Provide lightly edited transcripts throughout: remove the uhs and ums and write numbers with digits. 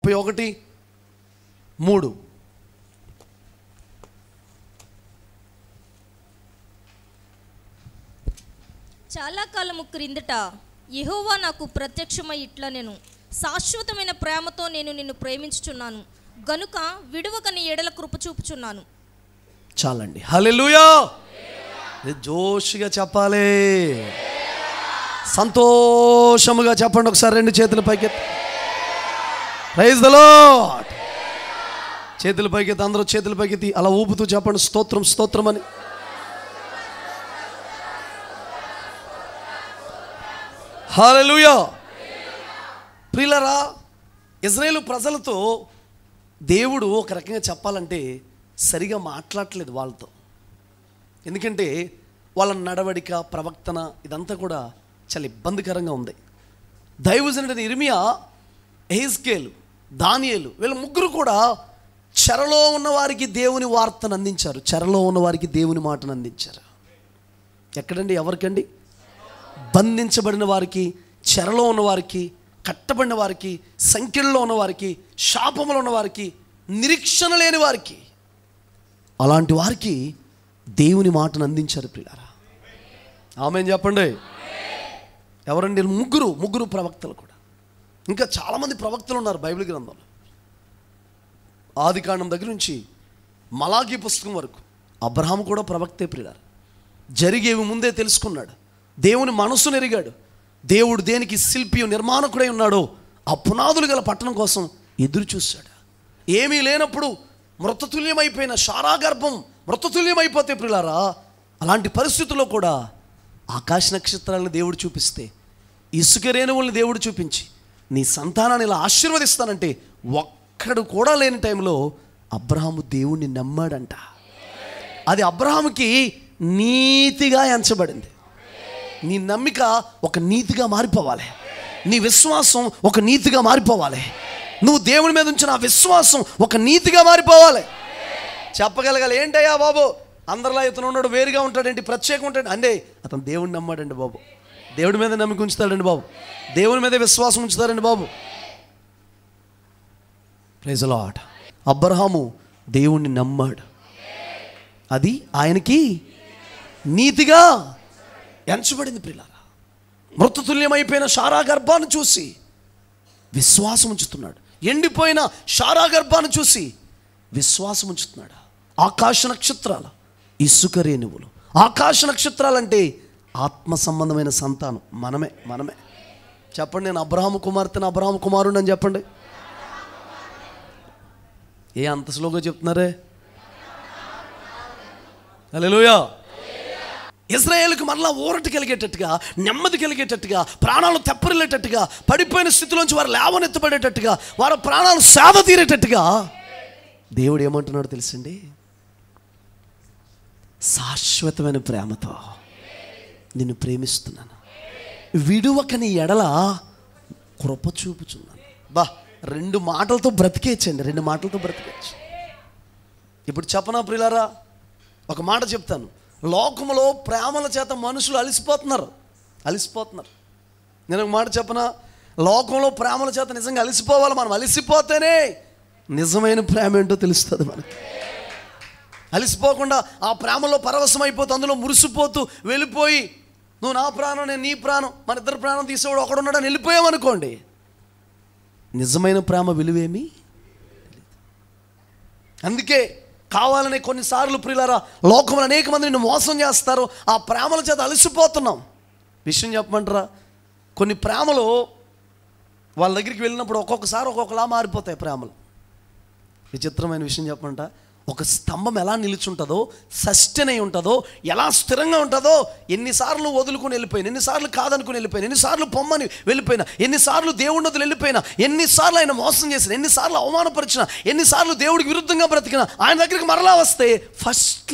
31:3. చాలా కాలము క్రిందట యెహోవా నాకు ప్రత్యక్షమై ఇట్లా నేను శాశ్వతమైన ప్రేమతో నేను నిన్ను ప్రేమించుచున్నాను గనుక విడువక నీ ఎడల కృప చూపుచున్నాను. చాలండి. హల్లెలూయా. జోష్గా చెప్పాలి, సంతోషముగా చెప్పండి. ఒకసారి 2 చేతుల పైకి, ప్రైజ్ ది లార్డ్. చేతుల పైకి, అందరూ చేతుల పైకి అలా ఊపుతూ చెప్పండి, స్తోత్రం స్తోత్రం అని. హల్లెలూయా. ప్రియులారా, ఇజ్రాయేలు ప్రజలతో దేవుడు ఒక రకంగా చెప్పాలంటే సరిగా మాట్లాడట్లేదు వాళ్ళతో. ఎందుకంటే వాళ్ళ నడవడిక, ప్రవర్తన ఇదంతా కూడా చాలా ఇబ్బందికరంగా ఉంది. దైవజనుడైన ఇర్మియా, ఎహెజ్కేలు, దానియేలు వీళ్ళ ముగ్గురు కూడా చెరలో ఉన్న వారికి దేవుని వార్తను అందించారు. చెరలో ఉన్న వారికి దేవుని మాటను అందించారు. ఎక్కడండి? ఎవరికండి? బంధించబడిన వారికి, చెరలో ఉన్నవారికి, కట్టబడిన వారికి, సంఖ్యల్లో ఉన్నవారికి, శాపములో ఉన్నవారికి, నిరీక్షణ లేని వారికి, అలాంటి వారికి దేవుని మాటను అందించారు. ప్రియులారా, ఆమేన్ చెప్పండి. ఎవరండి? ముగ్గురు ప్రవక్తలు కూడా. ఇంకా చాలామంది ప్రవక్తలు ఉన్నారు బైబిల్ గ్రంథంలో. ఆదికాండం దగ్గర నుంచి మలాకీ పుస్తకం వరకు అబ్రహాము కూడా ప్రవక్తే. ప్రియులారా, జరిగేవి ముందే తెలుసుకున్నాడు, దేవుని మనసును ఎరిగాడు. దేవుడు దేనికి శిల్పి నిర్మాణకుడై ఉన్నాడో ఆ పునాదులు గల పట్టణం కోసం ఎదురు చూశాడు. ఏమీ లేనప్పుడు మృతతుల్యమైపోయిన శారాగర్భం మృతతుల్యమైపోతే ప్రియులారా, అలాంటి పరిస్థితుల్లో కూడా ఆకాశ నక్షత్రాలను దేవుడు చూపిస్తే, ఇసుక రేణువుల్ని దేవుడు చూపించి నీ సంతానాన్ని ఇలా ఆశీర్వదిస్తానంటే ఒక్కడు కూడా లేని టైంలో అబ్రహాము దేవుణ్ణి నమ్మాడంట. అది అబ్రహాముకి నీతిగా ఎంచబడింది. నీ నమ్మిక ఒక నీతిగా మారిపోవాలి. నీ విశ్వాసం ఒక నీతిగా మారిపోవాలి. నువ్వు దేవుని మీద ఉంచిన ఆ విశ్వాసం ఒక నీతిగా మారిపోవాలి. చెప్పగలగాలి, ఏంటయ్యా బాబు అందరిలా ఇతను ఉన్నాడు, వేరుగా ఉంటాడండి, ప్రత్యేకం ఉంటాడు అంటే అతను దేవుడిని నమ్మాడండి బాబు. దేవుడి మీద నమ్మిక ఉంచుతాడండి బాబు. దేవుని మీద విశ్వాసం ఉంచుతారండి బాబు. Praise the lord. అబ్రహాము దేవుణ్ణి నమ్మాడు. అది ఆయనకి నీతిగా ఎంచబడింది. ప్రియులారా, మృతతుల్యమైపోయిన శారాగర్భాన్ని చూసి విశ్వాసం ఉంచుతున్నాడు. ఎండిపోయిన శారాగర్భాన్ని చూసి విశ్వాసం ఉంచుతున్నాడు. ఆకాశ నక్షత్రాలు, ఇసుక రేణువులు. ఆకాశ నక్షత్రాలంటే ఆత్మ సంబంధమైన సంతానం మనమే. చెప్పండి, నేను అబ్రహాము కుమార్తెను, అబ్రహాము కుమారుడు అని చెప్పండి. ఏ అంత స్లోగా చెప్తున్నారే? హల్లెలూయా. ఇజ్రాయేలుకు మరలా ఊరట కలిగేటట్టుగా, నెమ్మది కలిగేటట్టుగా, ప్రాణాలు తెప్పరిల్లేటట్టుగా, పడిపోయిన స్థితిలోంచి వారు లేవనెత్తబడేటట్టుగా, వారి ప్రాణాలు సేద తీరేటట్టుగా దేవుడు ఏమంటున్నాడు తెలుసండి? శాశ్వతమైన ప్రేమతో నిన్ను ప్రేమిస్తున్నాను, విడువక నీ ఎడల కృప చూపుచున్నాను. 2 మాటలతో బ్రతికేయచ్చండి, 2 మాటలతో బ్రతికేయచ్చు. ఇప్పుడు చెప్పనా ప్రియులారా, ఒక మాట చెప్తాను. లోకములో ప్రేమల చేత మనుషులు అలిసిపోతున్నారు. నేను ఒక మాట చెప్పనా, లోకంలో ప్రేమల చేత నిజంగా అలిసిపోవాలి. మనం అలిసిపోతేనే నిజమైన ప్రేమ ఏంటో తెలుస్తుంది మనకి. అలిసిపోకుండా ఆ ప్రేమలో పరవశం అయిపోతూ, అందులో మురిసిపోతూ వెళ్ళిపోయి, నువ్వు నా ప్రాణం, నేను నీ ప్రాణం, మన ఇద్దరు ప్రాణం తీసేవాడు ఒకడున్నాడని వెళ్ళిపోయామనుకోండి, నిజమైన ప్రేమ విలువేమీ తెలియదు. అందుకే కావాలనే కొన్నిసార్లు ప్రియులారా, లోకంలో అనేక మంది నిన్ను మోసం చేస్తారు. ఆ ప్రేమల చేత అలసిపోతున్నాం. విషయం చెప్పమంటారా, కొన్ని ప్రేమలు వాళ్ళ దగ్గరికి వెళ్ళినప్పుడు ఒక్కొక్కసారి ఒక్కొక్కలా మారిపోతాయి ప్రేమలు. విచిత్రమైన విషయం చెప్పమంట, ఒక స్తంభం ఎలా నిలుచుంటుందో, సస్టైన్ అయి ఉంటుందో, ఎలా స్థిరంగా ఉంటుందో, ఎన్నిసార్లు వదులుకొని వెళ్ళిపోయినా, ఎన్నిసార్లు కాదనుకుని వెళ్ళిపోయినా, ఎన్నిసార్లు పొమ్మని వెళ్ళిపోయినా, ఎన్నిసార్లు దేవుడి వదిలి వెళ్ళిపోయినా, ఎన్నిసార్లు ఆయన మోసం చేసిన, ఎన్నిసార్లు అవమానపరిచిన, ఎన్నిసార్లు దేవుడికి విరుద్ధంగా బ్రతికిన, ఆయన దగ్గరికి మరలా వస్తే ఫస్ట్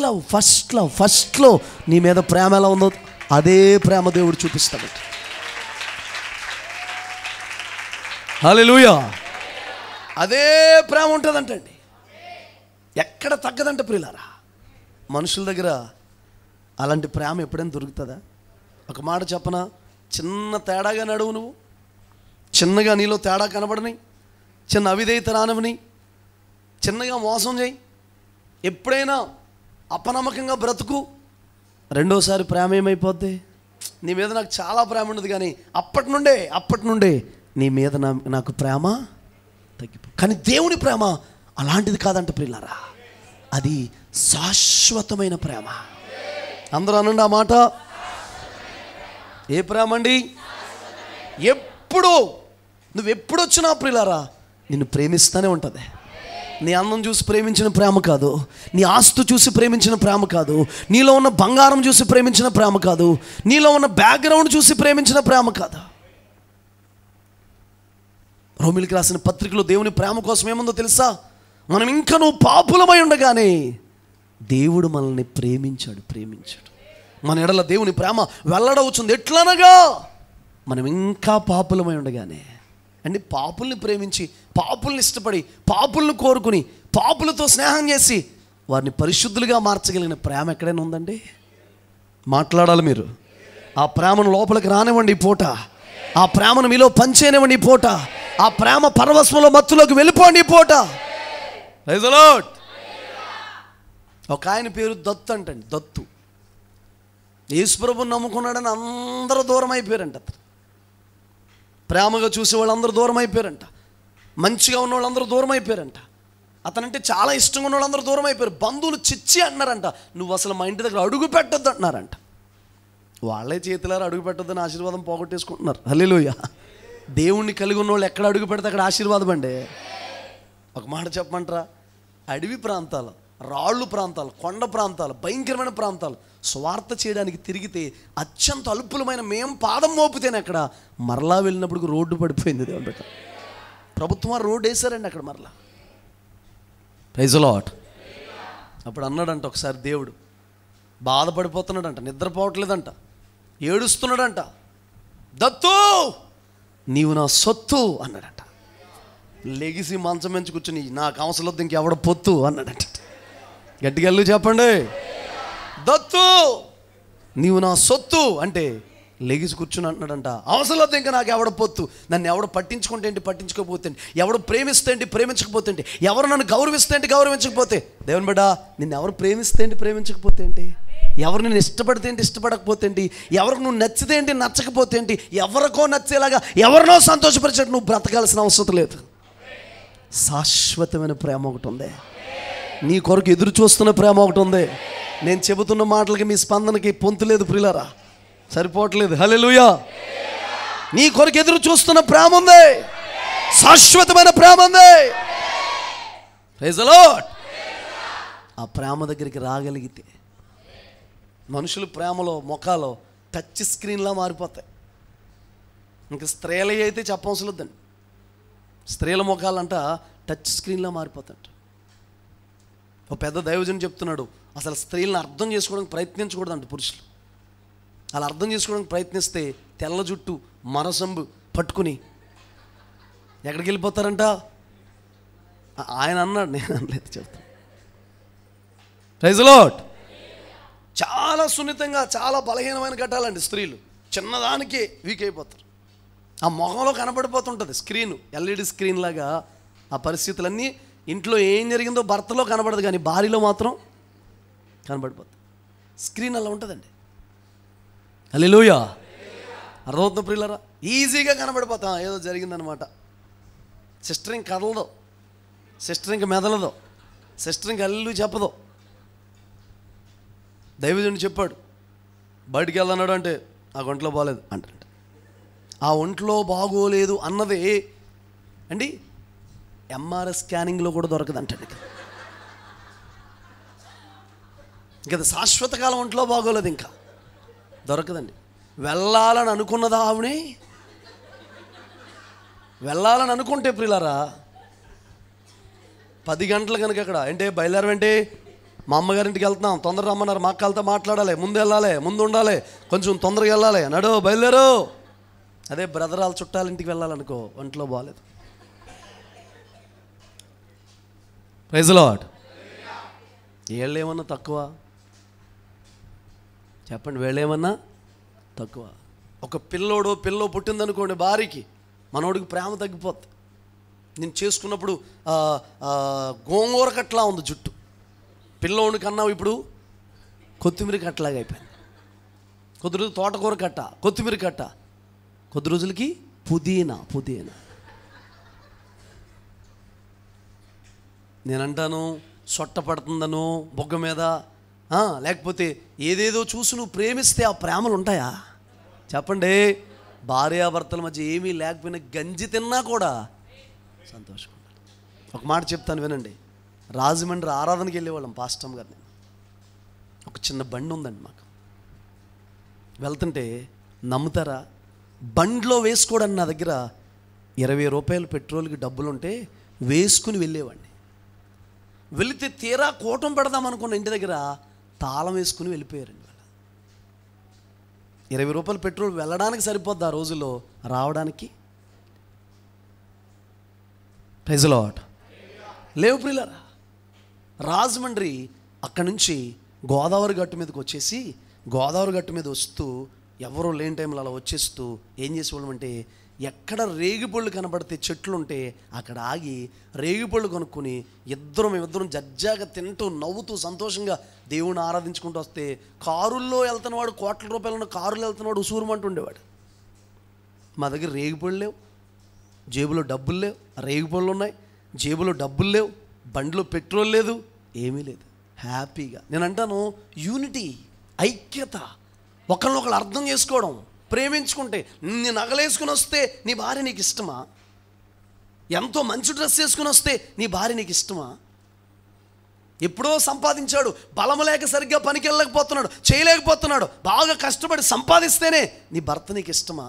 లవ్ నీ మీద ప్రేమ ఎలా ఉందో అదే ప్రేమ దేవుడు చూపిస్తాడు. హల్లెలూయా. అదే ప్రేమ ఉంటుందంటండి, ఎక్కడ తగ్గదంట ప్రియులారా. మనుషుల దగ్గర అలాంటి ప్రేమ ఎప్పుడైనా దొరుకుతుందా? ఒక మాట చెప్పనా, చిన్న తేడాగా నడువు, నువ్వు చిన్నగా నీలో తేడా కనబడని, చిన్న అవిధేయత రానివని, చిన్నగా మోసం చేయి, ఎప్పుడైనా అపనమ్మకంగా బ్రతుకు, రెండోసారి ప్రేమ ఏమైపోద్ది? నీ మీద నాకు చాలా ప్రేమ ఉండదు, కానీ అప్పటి నుండే నీ మీద నాకు ప్రేమ తగ్గిపో. కానీ దేవుని ప్రేమ అలాంటిది కాదంట ప్రియులారా, అది శాశ్వతమైన ప్రేమ. అందరూ అనండి ఆ మాట. ఏ ప్రేమ అండి? నువ్వెప్పుడు వచ్చినా ప్రియులారా నిన్ను ప్రేమిస్తూనే ఉంటుంది. నీ అందం చూసి ప్రేమించిన ప్రేమ కాదు, నీ ఆస్తు చూసి ప్రేమించిన ప్రేమ కాదు, నీలో ఉన్న బంగారం చూసి ప్రేమించిన ప్రేమ కాదు, నీలో ఉన్న బ్యాక్గ్రౌండ్ చూసి ప్రేమించిన ప్రేమ కాదు. రోమిలికి రాసిన పత్రికలో దేవుని ప్రేమ కోసం ఏముందో తెలుసా? మనం ఇంకా నువ్వు పాపులమై ఉండగానే దేవుడు మనల్ని ప్రేమించాడు. మన ఎడల దేవుని ప్రేమ వెల్లడవుతుంది. ఎట్లనగా మనం ఇంకా పాపులమై ఉండగానే. అంటే పాపుల్ని ప్రేమించి, పాపుల్ని ఇష్టపడి, పాపుల్ని కోరుకుని, పాపులతో స్నేహం చేసి వారిని పరిశుద్ధులుగా మార్చగలిగిన ప్రేమ ఎక్కడైనా ఉందండి? మాట్లాడాలి మీరు. ఆ ప్రేమను లోపలికి రానివ్వండి ఈ పూట. ఆ ప్రేమను మీలో పంచేనివ్వండి ఈ పూట. ఆ ప్రేమ పరవశంలో మత్తులోకి వెళ్ళిపోండి ఈ పూట. Praise the lord. ఒక ఆయన పేరు దత్తు అంటండి. దత్తు యేసుప్రభుని నమ్ముకున్నాడని అందరూ దూరం అయిపోయారంట. ప్రేమగా చూసే వాళ్ళందరూ దూరం అయిపోయారంట. మంచిగా ఉన్న వాళ్ళందరూ దూరం అయిపోయారంట. అతనంటే చాలా ఇష్టంగా ఉన్న వాళ్ళందరూ దూరం అయిపోయారు. బంధువులు చిచ్చి అంటున్నారంట, నువ్వు అసలు మా ఇంటి దగ్గర అడుగు పెట్టొద్దు అంటున్నారంట. వాళ్ళే చేతులారా అడుగు పెట్టొద్దని ఆశీర్వాదం పోగొట్టేసుకుంటున్నారు. హల్లెలూయా. దేవుణ్ణి కలిగి ఉన్న వాళ్ళు ఎక్కడ అడుగు పెడితే అక్కడ ఆశీర్వాదం అండి. ఒక మాట చెప్పమంటారా? అడవి ప్రాంతాలు, రాళ్ళు ప్రాంతాలు, కొండ ప్రాంతాలు, భయంకరమైన ప్రాంతాలు స్వార్థ చేయడానికి తిరిగితే అత్యంత అల్పులమైన మేము పాదం మోపితేనే అక్కడ మరలా వెళ్ళినప్పుడు రోడ్డు పడిపోయింది. దేవుని బిడ్డ, ప్రభుత్వం రోడ్డు వేశారండి అక్కడ మరలా. Praise the lord. అప్పుడు అన్నాడంట ఒకసారి దేవుడు, బాధపడిపోతున్నాడంట, నిద్రపోవట్లేదంట, ఏడుస్తున్నాడంట. దత్తు నీవు నా సొత్తు అన్నాడంట. లెగిసి మంచం మంచి కూర్చుని నాకు అవసరం వద్దు ఇంకెవడ పొత్తు అన్నాడంట. గట్టిగా వెళ్ళి చెప్పండి. దత్తు నీవు నా సొత్తు అంటే లెగిసి కూర్చుని అంటున్నాడంట. అవసరం వద్దు ఇంకా నాకు ఎవడ పొత్తు, నన్ను ఎవడు పట్టించుకుంటే ఏంటి, పట్టించుకోకపోతే ఏంటి, ఎవడు ప్రేమిస్తే ఏంటి, ప్రేమించకపోతే ఏంటి, ఎవరు నన్ను గౌరవిస్తే ఏంటి, గౌరవించకపోతే. దేవుని బిడ్డ, నిన్ను ఎవరు ప్రేమిస్తే ఏంటి, ప్రేమించకపోతే ఏంటి, ఎవరు నేను ఇష్టపడితే ఏంటి, ఇష్టపడకపోతే ఏంటి, ఎవరికి నువ్వు నచ్చితే ఏంటి, నచ్చకపోతే ఏంటి, ఎవరికో నచ్చేలాగా ఎవరినో సంతోషపరిచేట్టు నువ్వు బ్రతకాల్సిన అవసరం లేదు. శాశ్వతమైన ప్రేమ ఒకటి ఉంది. నీ కొరకు ఎదురు చూస్తున్న ప్రేమ ఒకటి ఉంది. నేను చెబుతున్న మాటలకి మీ స్పందనకి పొంతు లేదు ప్రియులారా, సరిపోవట్లేదు. హల్లెలూయా. నీ కొరకు ఎదురు చూస్తున్న ప్రేమ ఉంది, శాశ్వతమైన ప్రేమ ఉంది. Praise the lord. ఆ ప్రేమ దగ్గరికి రాగలిగితే మనుషులు ప్రేమలో ముఖాలు టచ్ స్క్రీన్లా మారిపోతాయి. ఇంకా స్త్రీలు అయితే చెప్పవలసిన వద్దండి. స్త్రీల ముఖాలంట టచ్ స్క్రీన్లా మారిపోతాయంట. ఒక పెద్ద దైవజనుడు చెప్తున్నాడు, అసలు స్త్రీలను అర్థం చేసుకోవడానికి ప్రయత్నించకూడదంట పురుషులు. అలా అర్థం చేసుకోవడానికి ప్రయత్నిస్తే తెల్ల జుట్టు మరసంబు పట్టుకుని ఎక్కడికి వెళ్ళిపోతారంట. ఆయన అన్నాడు, నేను అనలేదు, చెప్తాను. Praise the lord. చాలా సున్నితంగా, చాలా బలహీనమైన ఘట్టాలండి స్త్రీలు. చిన్నదానికే వీక్ అయిపోతారు. ఆ మొహంలో కనబడిపోతుంటుంది స్క్రీను, ఎల్ఈడి స్క్రీన్ లాగా. ఆ పరిస్థితులన్నీ ఇంట్లో ఏం జరిగిందో భర్తలో కనబడదు, కానీ భార్యలో మాత్రం కనబడిపోతుంది. స్క్రీన్ అలా ఉంటుందండి. హల్లెలూయా. అర్థమవుతుంది ప్రియులారా? ఈజీగా కనబడిపోతాం, ఏదో జరిగిందనమాట. సిస్టర్ ఇంక కదలదు, సిస్టర్ ఇంక మెదలదు, సిస్టర్ ఇంక అల్లు చెప్పదు. దైవజనుడు చెప్పాడు, బయటికి వెళ్తున్నాడు అంటే ఆ ఒంట్లో బాగోలేదు అంటాడు. ఆ ఒంట్లో బాగోలేదు అన్నది అండి ఎంఆర్ఐ స్కానింగ్లో కూడా దొరకదు అంటాడు. ఇంకా అది శాశ్వత కాలం ఒంట్లో బాగోలేదు ఇంకా దొరకదండి. వెళ్ళాలని అనుకున్నదా ఆవిడే, వెళ్ళాలని అనుకుంటే ప్రియులారా 10 గంటలు కనుక అక్కడ అంటే బయలుదేరమంటే మా అమ్మగారింటికి వెళ్తున్నాం, తొందర రమ్మన్నారు, మా అక్కలతో మాట్లాడాలి, ముందు వెళ్ళాలి, ముందు ఉండాలి, కొంచెం తొందరగా వెళ్ళాలి, నడు బయలుదేరు. అదే బ్రదర్ వాళ్ళ చుట్టాలింటికి వెళ్ళాలనుకో ఒంట్లో బాగలేదు. Praise the lord. వీళ్ళేమన్నా తక్కువ చెప్పండి, వీళ్ళేమన్నా తక్కువ. ఒక పిల్లో పుట్టిందనుకోండి భార్యకి, మనోడికి ప్రేమ తగ్గిపోద్ది. నేను చేసుకున్నప్పుడు గోంగూర కట్లా ఉంది జుట్టు, పిల్లోని కన్నా ఇప్పుడు కొత్తిమీర కట్టలాగా అయిపోయింది. కొద్ది రోజులు తోటకూర కట్ట, కొత్తిమీర కట్ట, కొద్ది రోజులకి పుదీనా. నేనంటాను సొట్ట పడుతుందనో బొగ్గ మీద, లేకపోతే ఏదేదో చూసి నువ్వు ప్రేమిస్తే ఆ ప్రేమలు ఉంటాయా? చెప్పండి. భార్యాభర్తల మధ్య ఏమీ లేకపోయినా గంజి తిన్నా కూడా సంతోషంగా ఉండాలి. ఒక మాట చెప్తాను వినండి. రాజమండ్రి ఆరాధనకి వెళ్ళేవాళ్ళం పాస్టమ్ గారిని. ఒక చిన్న బండి ఉందండి మాకు. వెళ్తుంటే నమ్ముతారా, బండిలో వేసుకోవడానికి నా దగ్గర 20 రూపాయలు పెట్రోల్కి డబ్బులుంటే వేసుకుని వెళ్ళేవాడిని. వెళితే తీరా కూటం పెడదాం అనుకున్న ఇంటి దగ్గర తాళం వేసుకుని వెళ్ళిపోయారండి. 20 రూపాయలు పెట్రోల్ వెళ్ళడానికి సరిపోద్ది ఆ రోజుల్లో, రావడానికి ప్రైజ్ లార్డ్ లేవు ప్రియులారా. రాజమండ్రి అక్కడి నుంచి గోదావరి గట్టు మీదకి వచ్చేసి, గోదావరి గట్టు మీద వస్తూ ఎవరో లేని టైంలో అలా వచ్చేస్తూ ఏం చేసేవాళ్ళం అంటే, ఎక్కడ రేగిపళ్ళు కనబడితే చెట్లు ఉంటే అక్కడ ఆగి రేగిపళ్ళు కొనుక్కొని మేమిద్దరం జజ్జాగా తింటూ నవ్వుతూ సంతోషంగా దేవుని ఆరాధించుకుంటూ వస్తే, కారుల్లో వెళ్తున్నవాడు, కోట్ల రూపాయలు ఉన్న కారులో వెళ్తున్నవాడు ఉసూరుమంటూ ఉండేవాడు. మా దగ్గర రేగిపళ్ళు లేవు, జేబులో డబ్బులు లేవు. రేగిపళ్ళు ఉన్నాయి, జేబులో డబ్బులు లేవు, బండిలో పెట్రోల్ లేదు, ఏమీ లేదు. హ్యాపీగా నేను అంటాను యూనిటీ, ఐక్యత, ఒకరినొకరు అర్థం చేసుకోవడం, ప్రేమించుకుంటే. నీ నగలేసుకుని వస్తే నీ భార్య నీకు ఇష్టమా? ఎంతో మంచి డ్రెస్ వేసుకుని వస్తే నీ భార్య నీకు ఇష్టమా? ఎప్పుడో సంపాదించాడు, బలము లేక సరిగ్గా పనికి వెళ్ళలేకపోతున్నాడు, చేయలేకపోతున్నాడు, బాగా కష్టపడి సంపాదిస్తేనే నీ భర్త నీకు ఇష్టమా?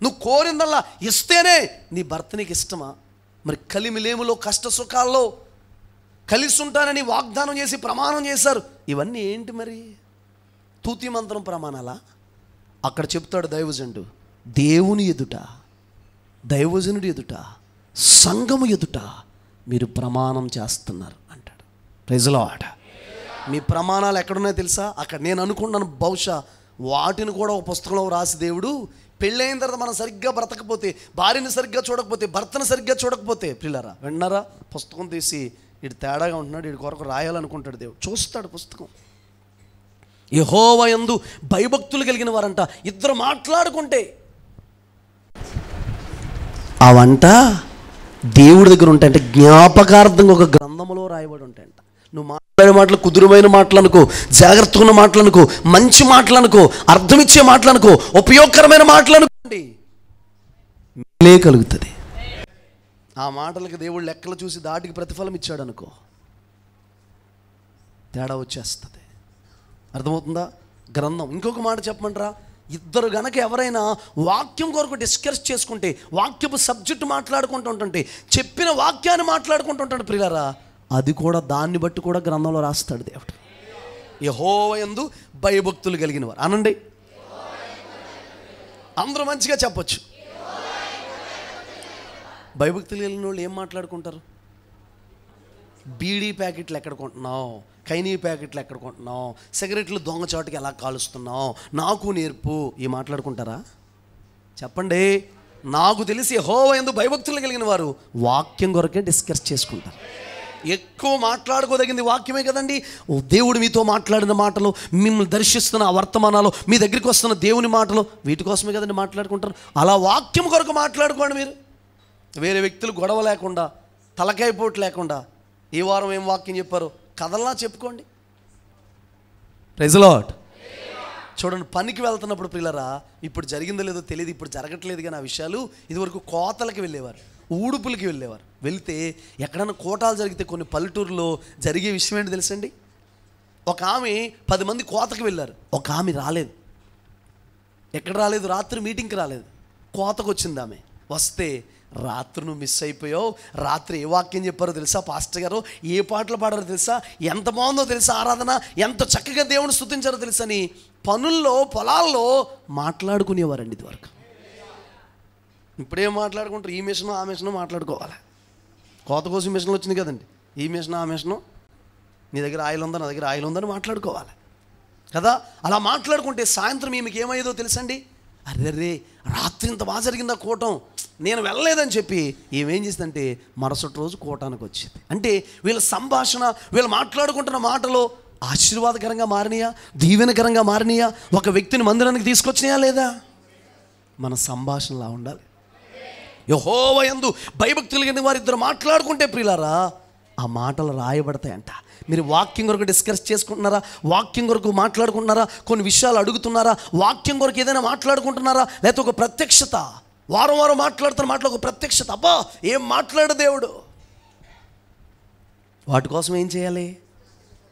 నువ్వు కోరిందల్లా ఇస్తేనే నీ భర్త నీకు ఇష్టమా? మరి కలిమిలేములో కష్ట సుఖాల్లో కలిసి ఉంటానని వాగ్దానం చేసి ప్రమాణం చేశారు. ఇవన్నీ ఏంటి మరి? తూతి మంత్రం ప్రమాణాలా? అక్కడ చెప్తాడు దైవజనుడు, దేవుని ఎదుట, దైవజనుడి ఎదుట, సంఘము ఎదుట మీరు ప్రమాణం చేస్తున్నారు అంటాడు. Praise lord. మీ ప్రమాణాలు ఎక్కడున్నాయో తెలుసా? అక్కడ నేను అనుకున్నాను బహుశా వాటిని కూడా ఒక పుస్తకంలో రాసి దేవుడు, పెళ్ళైన తర్వాత మనం సరిగ్గా బ్రతకపోతే, భార్యని సరిగ్గా చూడకపోతే, భర్తను సరిగ్గా చూడకపోతే, పిల్లరా విన్నారా, పుస్తకం తీసి వీడు తేడాగా ఉంటున్నాడు, వీడి కొరకు రాయాలనుకుంటాడు దేవుడు. చూస్తాడు పుస్తకం. యెహోవా యందు భయభక్తులు కలిగిన వారంట ఇద్దరు మాట్లాడుకుంటే ఆ వంట దేవుడి దగ్గర ఉంటాయంటే జ్ఞాపకార్థంగా ఒక గ్రంథములో రాయబడి ఉంటాయంట. నువ్వు మాట్లాడే మాటలు కుదురుమైన మాటలనుకో, జాగ్రత్తగా ఉన్న మాటలనుకో, మంచి మాటలనుకో, అర్థమిచ్చే మాటలనుకో, ఉపయోగకరమైన మాటలనుకోండి, మేలే కలుగుతుంది. ఆ మాటలకు దేవుడు లెక్కలు చూసి దాటికి ప్రతిఫలం ఇచ్చాడు అనుకో, తేడా వచ్చేస్తుంది. అర్థమవుతుందా? గ్రంథం. ఇంకొక మాట చెప్పమంటారా? ఇద్దరు గనక ఎవరైనా వాక్యం కొరకు డిస్కస్ చేసుకుంటే, వాక్యపు సబ్జెక్టు మాట్లాడుకుంటూ ఉంటుంటే, చెప్పిన వాక్యాన్ని మాట్లాడుకుంటూ ఉంటాడు ప్రియులారా, అది కూడా దాన్ని బట్టి కూడా గ్రంథంలో రాస్తాడు దేవుడు. యెహోవా యందు భయభక్తులు కలిగిన వారు అనండి. అందరూ మంచిగా చెప్పొచ్చు. భయభక్తులు కలిగిన వాళ్ళు ఏం మాట్లాడుకుంటారు? బీడీ ప్యాకెట్లు ఎక్కడ కొంటున్నావు, కైనీ ప్యాకెట్లు ఎక్కడ కొంటున్నావు, సిగరెట్లు దొంగచాటుకి ఎలా కాలుస్తున్నావు, నాకు నేర్పు, ఈ మాట్లాడుకుంటారా? చెప్పండి. నాకు తెలిసి యెహోవా యందు భయభక్తులు కలిగిన వారు వాక్యం కొరకే డిస్కస్ చేసుకుంటారు. ఎక్కువ మాట్లాడుకోదగింది వాక్యమే కదండి. దేవుడు మీతో మాట్లాడిన మాటలు, మిమ్మల్ని దర్శిస్తున్న ఆ వర్తమానాలు, మీ దగ్గరికి వస్తున్న దేవుని మాటలు, వీటి కోసమే కదండి మాట్లాడుకుంటారు. అలా వాక్యం కొరకు మాట్లాడుకోండి. మీరు వేరే వ్యక్తులు గొడవ లేకుండా, తలకాయ పోటు లేకుండా, ఈ వారం ఏం వాక్యం చెప్పారు కథల్లా చెప్పుకోండి. Praise lord. చూడండి, పనికి వెళ్తున్నప్పుడు పిల్లరా, ఇప్పుడు జరిగిందో లేదో తెలియదు, ఇప్పుడు జరగట్లేదు కానీ ఆ విషయాలు, ఇదివరకు కోతలకి వెళ్ళేవారు, ఊడుపులకి వెళ్ళేవారు. వెళితే ఎక్కడైనా కోటాలు జరిగితే కొన్ని పల్లెటూరులో జరిగే విషయం ఏంటి తెలుసండి? ఒక ఆమె 10 మంది కోతకి వెళ్ళారు, ఒక ఆమె రాలేదు. ఎక్కడ రాలేదు? రాత్రి మీటింగ్కి రాలేదు, కోతకు వచ్చింది ఆమె. వస్తే, రాత్రి నువ్వు మిస్ అయిపోయావు, రాత్రి ఏ వాక్యం చెప్పారో తెలుసా పాస్టర్ గారు, ఏ పాటలు పాడారో తెలుసా, ఎంత బాగుందో తెలుసా ఆరాధన, ఎంత చక్కగా దేవుని స్తుతించారో తెలుసా అని పనుల్లో, పొలాల్లో మాట్లాడుకునేవారండి ఇదివరకు. ఇప్పుడేం మాట్లాడుకుంటారు? ఈ మిషను ఆ మిషను మాట్లాడుకోవాలి. కోత కోసం మిషన్లు వచ్చింది కదండి, ఈ మిషను ఆ మిషను, నీ దగ్గర ఆయిల్ ఉందా, నా దగ్గర ఆయిల్ ఉందని మాట్లాడుకోవాలి కదా. అలా మాట్లాడుకుంటే సాయంత్రం ఈమెకి ఏమయ్యేదో తెలుసండి, అరే రాత్రి ఇంత బాగా జరిగిందా కూటం, నేను వెళ్ళలేదని చెప్పి ఏమేం చేసిందంటే మరుసటి రోజు కూటానికి వచ్చింది. అంటే వీళ్ళ సంభాషణ, వీళ్ళు మాట్లాడుకుంటున్న మాటలు ఆశీర్వాదకరంగా మారినాయా, దీవెనకరంగా మారినాయా, ఒక వ్యక్తిని మందిరానికి తీసుకొచ్చినాయా లేదా? మన సంభాషణలా ఉండాలి. యెహోవా యందు భయభక్తులు కలిగిన వారిద్దరు మాట్లాడుకుంటే ప్రియులారా ఆ మాటలు రాయబడతాయంట. మీరు వాక్యం కొరకు డిస్కస్ చేసుకుంటున్నారా? వాక్యం కొరకు మాట్లాడుకుంటున్నారా? కొన్ని విషయాలు అడుగుతున్నారా? వాక్యం కొరకు ఏదైనా మాట్లాడుకుంటున్నారా? లేకపోతే ఒక ప్రత్యక్షత, వారం వారం మాట్లాడుతున్న మాటలు ఒక ప్రత్యక్షత, అబ్బా ఏం మాట్లాడు దేవుడు. వాటి కోసం ఏం చేయాలి?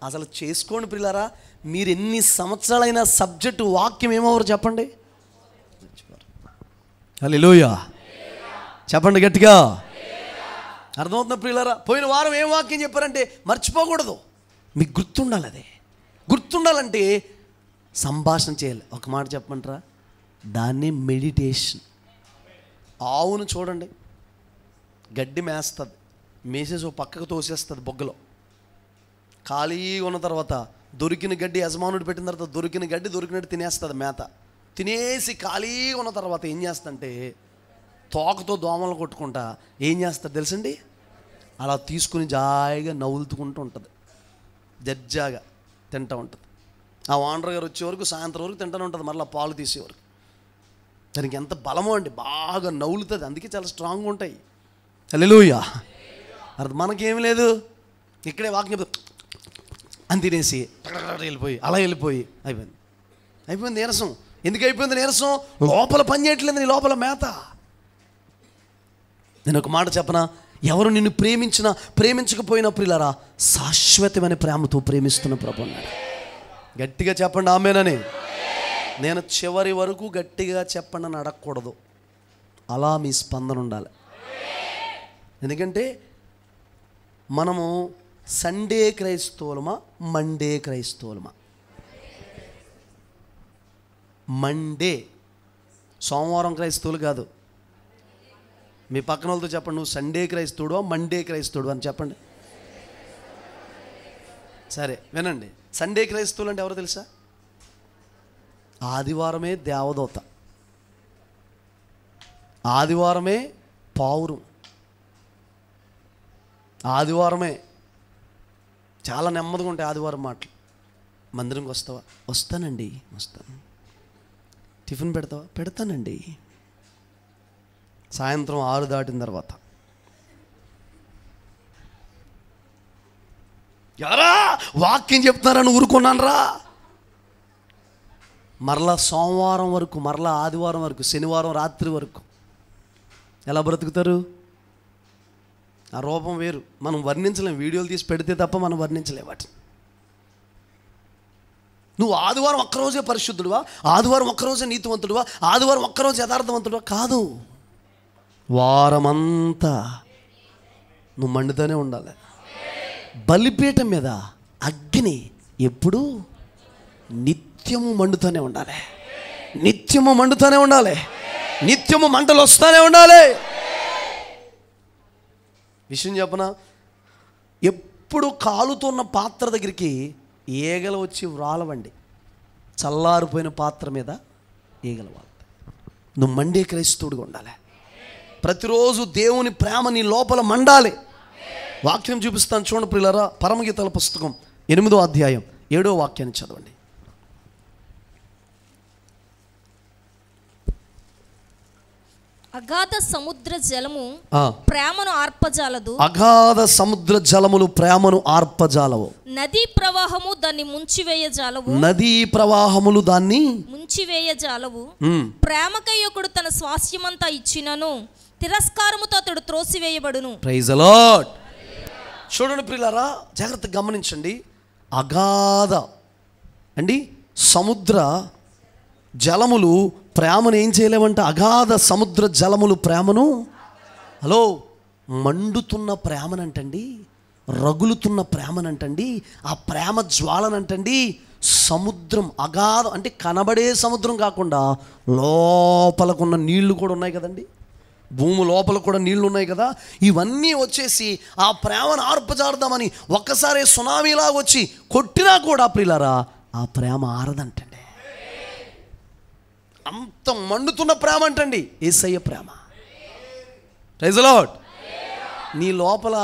అసలు చేసుకోండి ప్రియులారా. మీరు ఎన్ని సంవత్సరాలైన సబ్జెక్టు వాక్యం ఏమవరు చెప్పండి? హల్లెలూయా చెప్పండి గట్టిగా. అర్థమవుతున్న ప్రియులారా? పోయిన వారం ఏం వాక్యం చెప్పారంటే మర్చిపోకూడదు, మీకు గుర్తుండాలి. అదే గుర్తుండాలంటే సంభాషణ చేయాలి. ఒక మాట చెప్పమంటారా? దాన్ని మెడిటేషన్. ఆవును చూడండి, గడ్డి మేస్తుంది, మేసేసి ఒక పక్కకు తోసేస్తుంది బొగ్గలో. ఖాళీగా ఉన్న తర్వాత దొరికిన గడ్డి యజమానుడు పెట్టిన తర్వాత దొరికిన గడ్డి దొరికినట్టు తినేస్తుంది మేత. తినేసి ఖాళీగా ఉన్న తర్వాత ఏం చేస్తుందంటే తోకతో దోమలు కొట్టుకుంటా ఏం చేస్తుంది తెలుసండి? అలా తీసుకుని జాయిగా నవ్వులుతుకుంటూ ఉంటుంది, జడ్జాగా తింటూ ఉంటుంది. ఆ ఓనర్ గారు వచ్చే వరకు సాయంత్రం వరకు తింటూనే ఉంటుంది, మళ్ళీ పాలు తీసే వరకు. దానికి ఎంత బలమో అండి, బాగా నవ్వులుతుంది, అందుకే చాలా స్ట్రాంగ్గా ఉంటాయి. హల్లెలూయా. అది మనకేమి లేదు, ఇక్కడే వాకింగ్ అని తినేసి వెళ్ళిపోయి అలా వెళ్ళిపోయి అయిపోయింది నీరసం. ఎందుకు అయిపోయింది నీరసం? లోపల పని చేయట్లేదు, నీ లోపల మేత. నేను ఒక మాట చెప్పనా? ఎవరు నిన్ను ప్రేమించినా ప్రేమించకపోయినా ప్రియులారా శాశ్వతమైన ప్రేమతో ప్రేమిస్తున్న ప్రభు అన్నాడు. గట్టిగా చెప్పండి ఆమేనని. నేను చివరి వరకు గట్టిగా చెప్పండి అని అడగకూడదు, అలా మీ స్పందన ఉండాలి. ఎందుకంటే మనము సండే క్రైస్తవులమా మండే క్రైస్తవులమా? మండే, సోమవారం క్రైస్తవులు కాదు. మీ పక్కన వాళ్ళతో చెప్పండి, నువ్వు సండే క్రైస్తవుడు మండే క్రైస్తవుడు అని చెప్పండి. సరే వినండి, సండే క్రైస్తవులు అంటే ఎవరో తెలుసా? ఆదివారమే దేవదూత, ఆదివారమే పావురం, ఆదివారమే చాలా నెమ్మదిగా ఉంటాయి ఆదివారం మాటలు. మందిరంకి వస్తావా? వస్తానండి. వస్తాను. టిఫిన్ పెడతావా? పెడతానండి. సాయంత్రం 6 దాటిన తర్వాత యారా వాక్యం చెప్తున్నారని ఊరుకున్నాను రా. మరలా సోమవారం వరకు, మరలా ఆదివారం వరకు, శనివారం రాత్రి వరకు ఎలా బ్రతుకుతారు? ఆ రూపం వేరు, మనం వర్ణించలేం. వీడియోలు తీసి పెడితే తప్ప మనం వర్ణించలేం వాటిని. నువ్వు ఆదివారం ఒక్కరోజే పరిశుద్ధుడువా, ఆదివారం ఒక్కరోజే నీతివంతుడువా, ఆదివారం ఒక్కరోజు యథార్థవంతుడువా? కాదు, వారమంతా నువ్వు మండుతూనే ఉండాలి. బలిపీఠం మీద అగ్ని ఎప్పుడు నిత్యము మండుతూనే ఉండాలి, నిత్యము మండుతూనే ఉండాలి, నిత్యము మంటలు వస్తూనే ఉండాలి. విషయం చెప్పనా? ఎప్పుడు కాలుతున్న పాత్ర దగ్గరికి ఈగలు వచ్చి వ్రాలవండి. చల్లారిపోయిన పాత్ర మీద ఈగలు వాళ్తాయి. నువ్వు మండే క్రైస్తవుడిగా ఉండాలి. ప్రతిరోజు దేవుని ప్రేమ నీ లోపల మండాలి. వాక్యం చూపిస్తాను చూడండి ప్రియులారా. పరమగీతాల పుస్తకం 8వ అధ్యాయం 7వ వాక్యాన్ని చదవండి. అగాధ సముద్ర జలము ప్రేమను ఆర్పజాలదు, అగాధ సముద్ర జలములు ప్రేమను ఆర్పజాలవు, నదీ ప్రవాహము దాన్ని ముంచివేయజాలవు, నదీ ప్రవాహములు దాన్ని ముంచివేయజాలవు. ప్రేమకై ఒకడు తన స్వాస్థ్యమంతా ఇచ్చినను తిరస్కారముతో అతడు త్రోసివేయబడును. Praise the lord. చూడండి ప్రియులారా, జాగ్రత్తగా గమనించండి. అగాధ అండి సముద్ర జలములు ప్రేమను ఏం చేయలేమంట? అగాధ సముద్ర జలములు ప్రేమను, హలో, మండుతున్న ప్రేమనంటండి, రగులుతున్న ప్రేమనంటండి, ఆ ప్రేమ జ్వాలనంటండి. సముద్రం అగాధం అంటే కనబడే సముద్రం కాకుండా లోపలకున్న నీళ్లు కూడా ఉన్నాయి కదండి, భూమి లోపల కూడా నీళ్లు ఉన్నాయి కదా. ఇవన్నీ వచ్చేసి ఆ ప్రేమను ఆర్పజారుదామని ఒక్కసారి సునామీలాగా వచ్చి కొట్టినా కూడా ప్రియులారా ఆ ప్రేమ ఆరదంటండి. అంత మండుతున్న ప్రేమ అంటండి యేసయ్య ప్రేమ. Praise the lord. నీ లోపల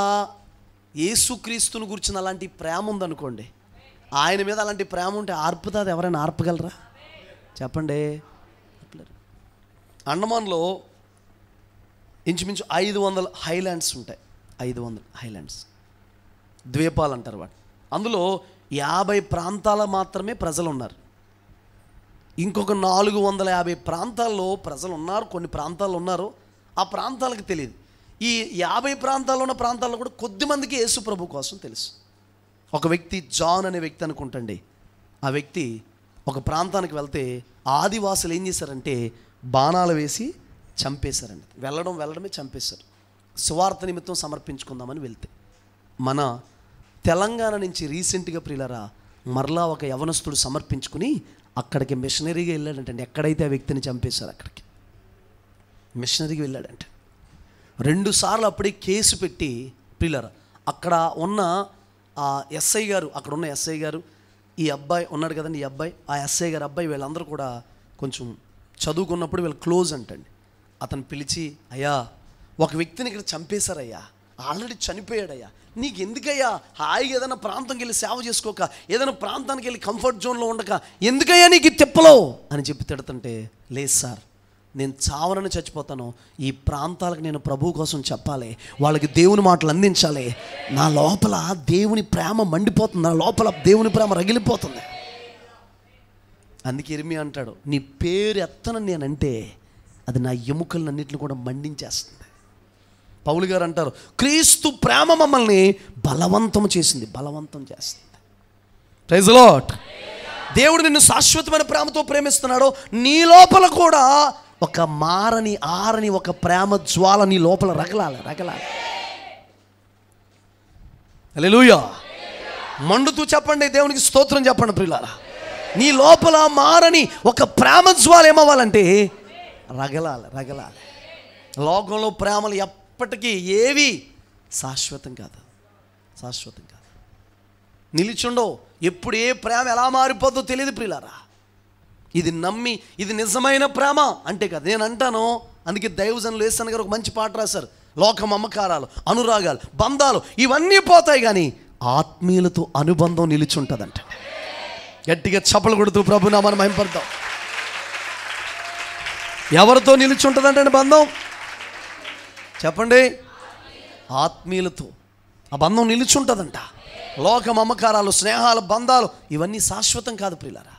యేసుక్రీస్తుని గురించిన అలాంటి ప్రేమ ఉందనుకోండి, ఆయన మీద అలాంటి ప్రేమ ఉంటే ఆర్పుతుంది. ఎవరైనా ఆర్పగలరా చెప్పండి? అండమాన్లో ఇంచుమించు 500 హైలాండ్స్ ఉంటాయి. 500 హైలాండ్స్, ద్వీపాలు అంటారు వాటి. అందులో 50 ప్రాంతాల మాత్రమే ప్రజలు ఉన్నారు. ఇంకొక 450 ప్రాంతాల్లో ప్రజలు ఉన్నారు. కొన్ని ప్రాంతాల్లో ఉన్నారు, ఆ ప్రాంతాలకు తెలియదు. ఈ 50 ప్రాంతాల్లో ఉన్న ప్రాంతాల్లో కూడా కొద్దిమందికి యేసు ప్రభు కోసం తెలుసు. ఒక వ్యక్తి జాన్ అనే వ్యక్తి అనుకుంటండి. ఆ వ్యక్తి ఒక ప్రాంతానికి వెళ్తే ఆదివాసులు ఏం చేశారంటే బాణాలు వేసి చంపేశారండి. వెళ్ళడమే చంపేశారు. సువార్త నిమిత్తం సమర్పించుకుందామని వెళ్తే, మన తెలంగాణ నుంచి రీసెంట్గా ప్రియులరా మరలా ఒక యవనస్తుడు సమర్పించుకుని అక్కడికి మిషనరీగా వెళ్ళాడంటే, ఎక్కడైతే ఆ వ్యక్తిని చంపేశారు అక్కడికి మిషనరీగా వెళ్ళాడంటే 2 సార్లు అప్పుడే కేసు పెట్టి ప్రియులరా అక్కడ ఉన్న ఎస్ఐ గారు, అక్కడ ఉన్న ఎస్ఐ గారు, ఈ అబ్బాయి ఉన్నాడు కదండి, ఈ అబ్బాయి, ఆ ఎస్ఐ గారు అబ్బాయి, వీళ్ళందరూ కూడా కొంచెం చదువుకున్నప్పుడు వీళ్ళు క్లోజ్ అంటండి. అతను పిలిచి, అయ్యా ఒక వ్యక్తిని ఇక్కడ చంపేశారయ్యా, ఆల్రెడీ చనిపోయాడయ్యా, నీకు ఎందుకయ్యా హాయిగా ఏదైనా ప్రాంతంకి వెళ్ళి సేవ చేసుకోక, ఏదైనా ప్రాంతానికి వెళ్ళి కంఫర్ట్ జోన్లో ఉండక ఎందుకయ్యా నీకు తిప్పలో అని చెప్పి తిడుతుంటే, లేదు సార్ నేను చావనని చచ్చిపోతాను, ఈ ప్రాంతాలకు నేను ప్రభువు కోసం చెప్పాలి, వాళ్ళకి దేవుని మాటలు అందించాలి, నా లోపల దేవుని ప్రేమ మండిపోతుంది, నా లోపల దేవుని ప్రేమ రగిలిపోతుంది. అందుకే ఇర్మియా అంటాడు, నీ పేరు ఎత్తనని నేనంటే అది నా ఎముకలన్నింటిని కూడా మండించేస్తుంది. పౌలు గారు అంటారు, క్రీస్తు ప్రేమ మమ్మల్ని బలవంతం చేసింది, బలవంతం చేస్తుంది. Praise the lord. దేవుడు నిన్ను శాశ్వతమైన ప్రేమతో ప్రేమిస్తున్నాడు. నీ లోపల కూడా ఒక ఆరని ఒక ప్రేమ జ్వాల నీ లోపల రగలాలి. హల్లెలూయా. మండుతూ చెప్పండి, దేవునికి స్తోత్రం చెప్పండి ప్రియులారా. నీ లోపల మారని ఒక ప్రేమ జ్వాల ఏమవ్వాలంటే రగలాలి. లోకంలో ప్రేమలు ఎప్పటికీ ఏవి శాశ్వతం కాదు. నిలిచుండవు. ఎప్పుడు ఏ ప్రేమ ఎలా మారిపోద్దో తెలియదు ప్రియులారా. ఇది నమ్మి ఇది నిజమైన ప్రేమ అంటే కదా నేను అంటాను. అందుకే దైవజనులు యేసన్న గారు ఒక మంచి పాట రాశారు, లోక మమకారాలు, అనురాగాలు, బంధాలు ఇవన్నీ పోతాయి కానీ ఆత్మీయులతో అనుబంధం నిలిచుంటుందంట. గట్టిగా చప్పలు కొడుతూ ప్రభు నామమున మహిమపడతాం. ఎవరితో నిలిచుంటుందంటే బంధం చెప్పండి? ఆత్మీయులతో ఆ బంధం నిలిచుంటుందంట. లోక మమకారాలు, స్నేహాలు, బంధాలు ఇవన్నీ శాశ్వతం కాదు ప్రియులారా,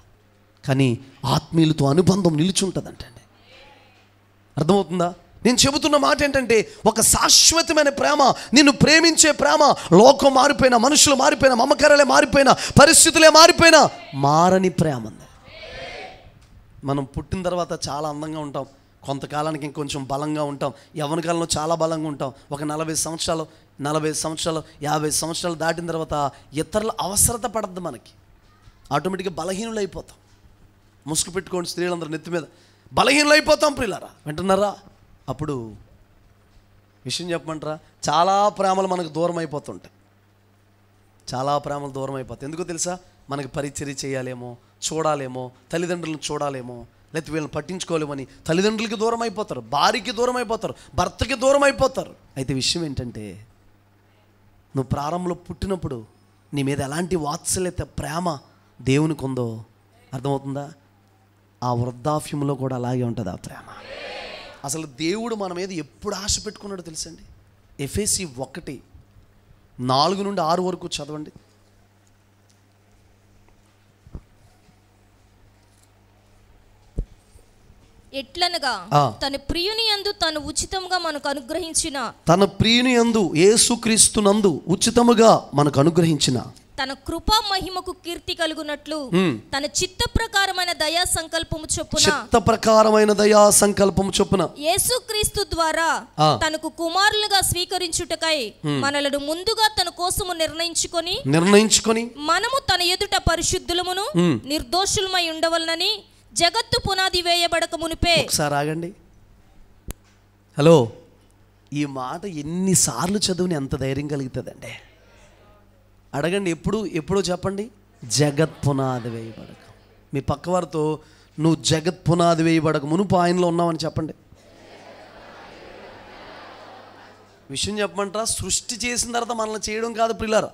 కానీ ఆత్మీయులతో అనుబంధం నిలిచుంటుందంటండి. అర్థమవుతుందా? నేను చెబుతున్న మాట ఏంటంటే, ఒక శాశ్వతమైన ప్రేమ, నిన్ను ప్రేమించే ప్రేమ, లోకం మారిపోయినా, మనుషులు మారిపోయినా, మమకారాలే మారిపోయినా, పరిస్థితులే మారిపోయినా మారని ప్రేమ ఉంది. మనం పుట్టిన తర్వాత చాలా అందంగా ఉంటాం, కొంతకాలానికి ఇంకొంచెం బలంగా ఉంటాం, యవ్వన కాలంలో చాలా బలంగా ఉంటాం. ఒక 40 సంవత్సరాలు 50 సంవత్సరాలు దాటిన తర్వాత ఇతరుల అవసరత పడద్దు, మనకి ఆటోమేటిక్గా బలహీనులు అయిపోతాం. ముసుగు పెట్టుకోండి స్త్రీలందరూ నెత్తి మీద, బలహీనులు అయిపోతాం ప్రియులారా. వింటున్నారా? అప్పుడు విషయం చెప్పమంటారా, చాలా ప్రేమలు మనకు దూరం అయిపోతుంటాయి. చాలా ప్రేమలు దూరం అయిపోతాయి. ఎందుకో తెలుసా? మనకి పరిచర్య చేయాలేమో, చూడాలేమో, తల్లిదండ్రులను చూడాలేమో, లేకపోతే వీళ్ళని పట్టించుకోలేమని తల్లిదండ్రులకి దూరం అయిపోతారు, భార్యకి దూరం అయిపోతారు, భర్తకి దూరం అయిపోతారు. అయితే విషయం ఏంటంటే, నువ్వు ప్రారంభంలో పుట్టినప్పుడు నీ మీద ఎలాంటి వాత్సల్యత ప్రేమ దేవునికి ఉందో అర్థమవుతుందా? ఆ వృద్ధాప్యంలో కూడా అలాగే ఉంటుంది ఆ ప్రేమ. అసలు దేవుడు మన మీద ఎప్పుడు ఆశ పెట్టుకున్నాడో తెలుసండి? ఎఫెసీ 1:4 నుండి 6 వరకు చదవండి. ఎట్లనగా తన ప్రియుని యందు తను ఉచితంగా మనకు అనుగ్రహించిన, తన ప్రియుని యందు యేసుక్రీస్తునందు ఉచితముగా మనకు అనుగ్రహించిన తన కృపా మహిమకు కీర్తి కలుగునట్లు తన చిత్త ప్రకారమైన దయా సంకల్పము చొప్పున యేసుక్రీస్తు ద్వారా తనకు కుమారులుగా స్వీకరించుటకై మనలను ముందుగా తన కోసము నిర్ణయించుకొని మనము తన ఎదుట పరిశుద్ధులమును నిర్దోషులమై ఉండవలనని జగత్తు పునాది వేయబడక మునిపే. ఒకసారి ఆగండి. హలో, ఈ మాట ఎన్నిసార్లు చదువుని ఎంత ధైర్యం కలుగుతుందండి? అడగండి. ఎప్పుడో చెప్పండి. జగత్ పునాది వేయబడక. మీ పక్కవారితో, నువ్వు జగత్ పునాది వేయబడక మునుపు ఆయనలో ఉన్నావని చెప్పండి. విషయం చెప్పమంటారా, సృష్టి చేసిన తర్వాత మనల్ని చేయడం కాదు ప్రియులారా.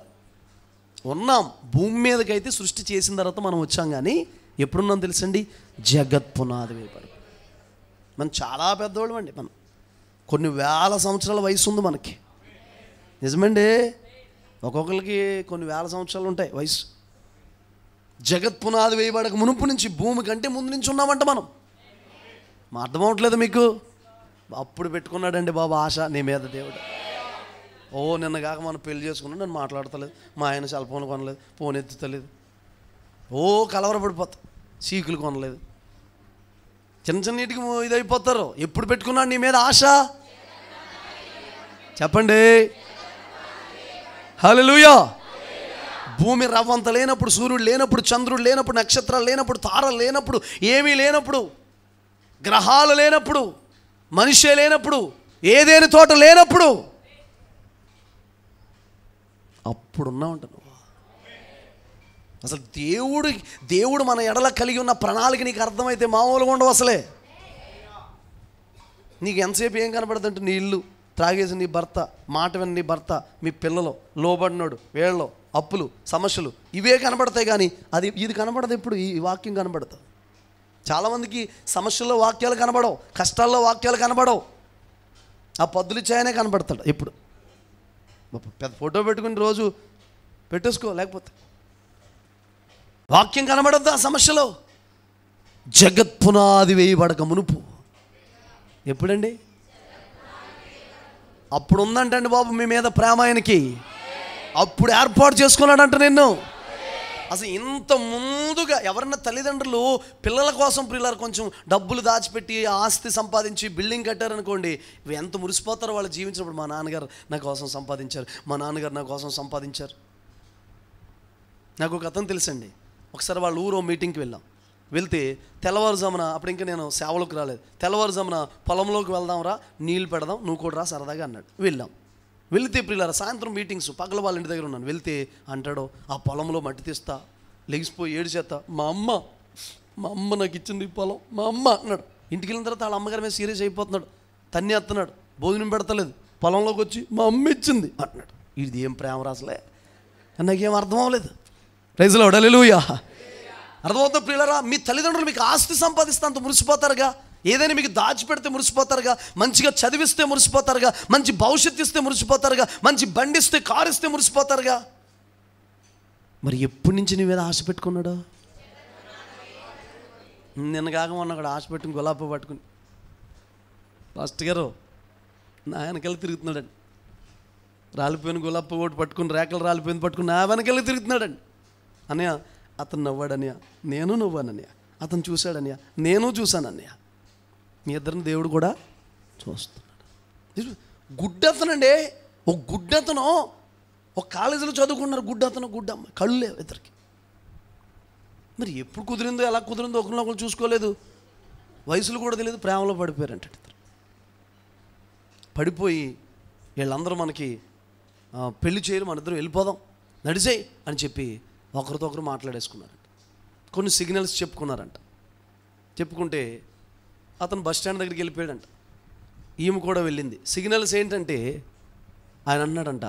ఉన్నాం భూమి మీదకైతే సృష్టి చేసిన తర్వాత మనం వచ్చాం, కానీ ఎప్పుడున్నాం తెలుసండి, జగత్ పునాది వేయబడి. మనం చాలా పెద్దవాళ్ళం అండి, మనం కొన్ని వేల సంవత్సరాల వయసు ఉంది మనకి. నిజమండి, ఒక్కొక్కరికి కొన్ని వేల సంవత్సరాలు ఉంటాయి వయసు. జగత్ పునాది వేయబడక మునుపు నుంచి, భూమి కంటే ముందు నుంచి ఉన్నామంట మనం. మా అర్థం అవ్వట్లేదు మీకు? అప్పుడు పెట్టుకున్నాడండి బాబు ఆశ నీ మీద దేవుడు. ఓ నిన్న కాక మనం పెళ్లి చేసుకున్నాం, నేను మాట్లాడతలేదు, మా ఆయన సెల్ ఫోన్ కొనలేదు, ఫోన్ ఎత్తుతలేదు, ఓ కలవరపడిపోతా, సీకులు కొనలేదు, చిన్న చిన్నిటికి ఇదైపోతారు. ఎప్పుడు పెట్టుకున్నాడు నీ మీద ఆశ? చెప్పండి హల్లెలూయా. భూమి రవ్వంత లేనప్పుడు, సూర్యుడు లేనప్పుడు, చంద్రుడు లేనప్పుడు, నక్షత్రాలు లేనప్పుడు, తారలు లేనప్పుడు, ఏమీ లేనప్పుడు, గ్రహాలు లేనప్పుడు, మనిషే లేనప్పుడు, ఏదేని తోట లేనప్పుడు, అప్పుడున్నా ఉంటాను. అసలు దేవుడు మన ఎడల కలిగి ఉన్న ప్రణాళిక నీకు అర్థమైతే మామూలుగా ఉండవు అసలే. నీకు ఎంతసేపు ఏం కనబడుతుంటే నీ ఇల్లు, త్రాగేసి నీ భర్త, మాట విని నీ భర్త, మీ పిల్లలు, లోబడినోడు, వేళ్ళలో అప్పులు, సమస్యలు, ఇవే కనబడతాయి. కానీ ఇది కనబడదు. ఎప్పుడు ఈ వాక్యం కనబడదు. చాలామందికి సమస్యల్లో వాక్యాలు కనబడవు, కష్టాల్లో వాక్యాలు కనబడవు. ఆ పద్దులు ఇచ్చాయనే కనబడతాడు. ఎప్పుడు పెద్ద ఫోటో పెట్టుకుని రోజు పెట్టేసుకో, లేకపోతే వాక్యం కనబడద్దు ఆ సమస్యలో. జగత్ పునాది వేయబడక మునుపు. ఎప్పుడండి? అప్పుడు ఉందంటండి బాబు మీ మీద ప్రేమ ఆయనకి. అప్పుడు ఏర్పాటు చేసుకున్నాడంట నిన్ను. అసలు ఇంత ముందుగా ఎవరన్నా తల్లిదండ్రులు పిల్లల కోసం పిల్లలు కొంచెం డబ్బులు దాచిపెట్టి ఆస్తి సంపాదించి బిల్డింగ్ కట్టారనుకోండి, ఎంత మురిసిపోతారో వాళ్ళు జీవించినప్పుడు. మా నాన్నగారు నా కోసం సంపాదించారు, మా నాన్నగారు నా కోసం సంపాదించారు. నాకు ఒక అతను తెలుసండి. ఒకసారి వాళ్ళ ఊరు మీటింగ్కి వెళ్తే తెల్లవారుజామున, అప్పుడు ఇంకా నేను సేవలోకి రాలేదు, తెల్లవారుజామున పొలంలోకి వెళ్దాంరా, నీళ్ళు పెడదాం, నువ్వు కూడా రా సరదాగా అన్నాడు. వెళితే ప్రియులారా, సాయంత్రం మీటింగ్స్, పగల వాళ్ళ ఇంటి దగ్గర ఉన్నాను. వెళ్తే అంటాడు, ఆ పొలంలో మట్టి తీస్తా, లెగిసిపోయి ఏడిచేస్తా, మా అమ్మ నాకు ఇచ్చింది ఈ పొలం, మా అమ్మ అన్నాడు. ఇంటికి వెళ్ళిన తర్వాత వాళ్ళ అమ్మగారి మీద సీరియస్ అయిపోతున్నాడు, తన్ని ఎత్తున్నాడు, భోజనం పెడతలేదు, పొలంలోకి వచ్చి మా అమ్మ ఇచ్చింది అన్నాడు. ఇది ఏం ప్రేమ రాసలే, నాకేం అర్థం అవ్వలేదు. ప్రైజ్ లార్డ్, హల్లెలూయా. అర్థమవుతుందా ప్రియులారా? మీ తల్లిదండ్రులు మీకు ఆస్తి సంపాదిస్తే అంత మురిసిపోతారుగా, ఏదైనా మీకు దాచిపెడితే మురిసిపోతారుగా, మంచిగా చదివిస్తే మురిసిపోతారుగా, మంచి భవిష్యత్తు ఇస్తే మురిసిపోతారుగా, మంచి బండి ఇస్తే, కారు ఇస్తే మురిసిపోతారుగా. మరి ఎప్పటి నుంచి నీ మీద ఆశ పెట్టుకున్నాడు? నిన్న కాక మొన్న అక్కడ ఆశ పెట్టుకుని గులాబీ పట్టుకుని పాస్టర్ గారు నా వెనకెళ్ళి తిరుగుతున్నాడండి. రాలిపోయిన గులాబీ ఒకటి పట్టుకుని, రేకలు రాలిపోయింది పట్టుకుని నా వెనకెళ్ళి తిరుగుతున్నాడండి. అన్నయ్య అతను నవ్వాడన్నయ్య, నేను నవ్వానన్నయ్య, అతను చూశాడన్నయ్య, నేను చూశానన్నయ్య, మీ ఇద్దరిని దేవుడు కూడా చూస్తున్నాడు. గుడ్డతనండి, ఒక గుడ్డతను ఒక కాలేజీలో చదువుకున్నారు, గుడ్డమ్మ, కళ్ళు లేవు ఇద్దరికి. మరి ఎప్పుడు కుదిరిందో, ఎలా కుదిరిందో ఒకరినొకరు చూసుకోలేదు, వయసులు కూడా తెలియదు, ప్రేమలో పడిపోయారంట ఇద్దరు. పడిపోయి వీళ్ళందరూ మనకి పెళ్లి చేయరు, మన ఇద్దరు వెళ్ళిపోదాం నడిచేయి అని చెప్పి ఒకరితో ఒకరు మాట్లాడేసుకున్నారంట. కొన్ని సిగ్నల్స్ చెప్పుకున్నారంట. చెప్పుకుంటే అతను బస్ స్టాండ్ దగ్గరికి వెళ్ళిపోయాడంట, ఈమె కూడా వెళ్ళింది. సిగ్నల్స్ ఏంటంటే ఆయన అన్నాడంట,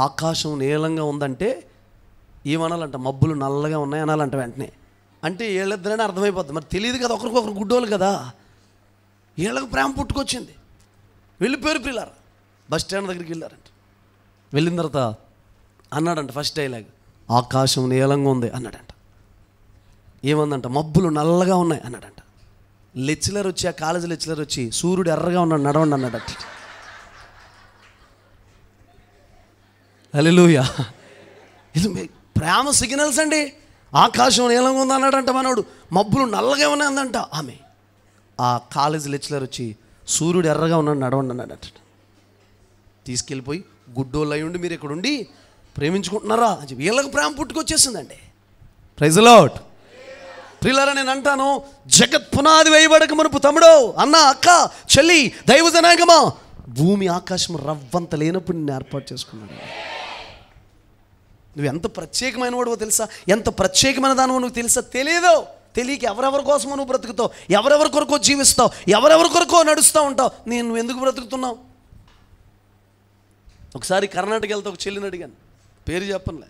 ఆకాశం నీలంగా ఉందంటే ఏమనాలంట, మబ్బులు నల్లగా ఉన్నాయి అనాలంట వెంటనే. అంటే వీళ్ళిద్దరైనా అర్థమైపోద్ది. మరి తెలియదు కదా, ఒకరికొకరు గుడ్డోళ్ళు కదా, వీళ్ళకి ప్రేమ పుట్టుకొచ్చింది. వెళ్ళిపోయారు పిల్లలు, బస్ స్టాండ్ దగ్గరికి వెళ్ళారంట. వెళ్ళిన తర్వాత అన్నాడంట ఫస్ట్ డైలాగ్, ఆకాశం నీలంగా ఉంది అన్నాడంట. ఏమందంట, మబ్బులు నల్లగా ఉన్నాయి అన్నాడంట. లెక్చరర్ వచ్చి, ఆ కాలేజీ లెక్చరర్ వచ్చి, సూర్యుడు ఎర్రగా ఉన్నాడు నడవండి అన్నాడట. హల్లెలూయా. ఇది ప్రేమ సిగ్నల్స్ అండి. ఆకాశం నీలంగా ఉంది అన్నాడంట మనోడు, మబ్బులు నల్లగా ఉన్నాయందంట ఆమె. ఆ కాలేజీ లెక్చరర్ వచ్చి, సూర్యుడు ఎర్రగా ఉన్నాడు నడవండి అన్నాడట. తీసుకెళ్ళిపోయి, గుడ్డోళ్ళు అయ్యుండి మీరు ఇక్కడ ఉండి ప్రేమించుకుంటున్నారా అని చెప్పి వీళ్ళకి ప్రేమ పుట్టుకొచ్చేసిందండి. Praise the lord. ప్రియులారా, నేను అంటాను, జగత్ పునాది వేయబడక మునుపు తమ్ముడు, అన్న, అక్క, చెల్లి, దైవ జనాంగమా, భూమి ఆకాశం రవ్వంత లేనప్పుడు నేను ఏర్పాటు చేసుకున్నాను. నువ్వు ఎంత ప్రత్యేకమైన వాడువో తెలుసా, ఎంత ప్రత్యేకమైన దానివో నువ్వు తెలుసా? తెలియదు. తెలియక ఎవరెవరి కోసమో నువ్వు బ్రతుకుతావు, ఎవరెవరి కొరకో జీవిస్తావు, ఎవరెవరి కొరకో నడుస్తూ ఉంటావు. నువ్వు ఎందుకు బ్రతుకుతున్నావు? ఒకసారి కర్ణాటక వెళ్తే ఒక చెల్లిని అడిగాను, పేరు చెప్పనులే,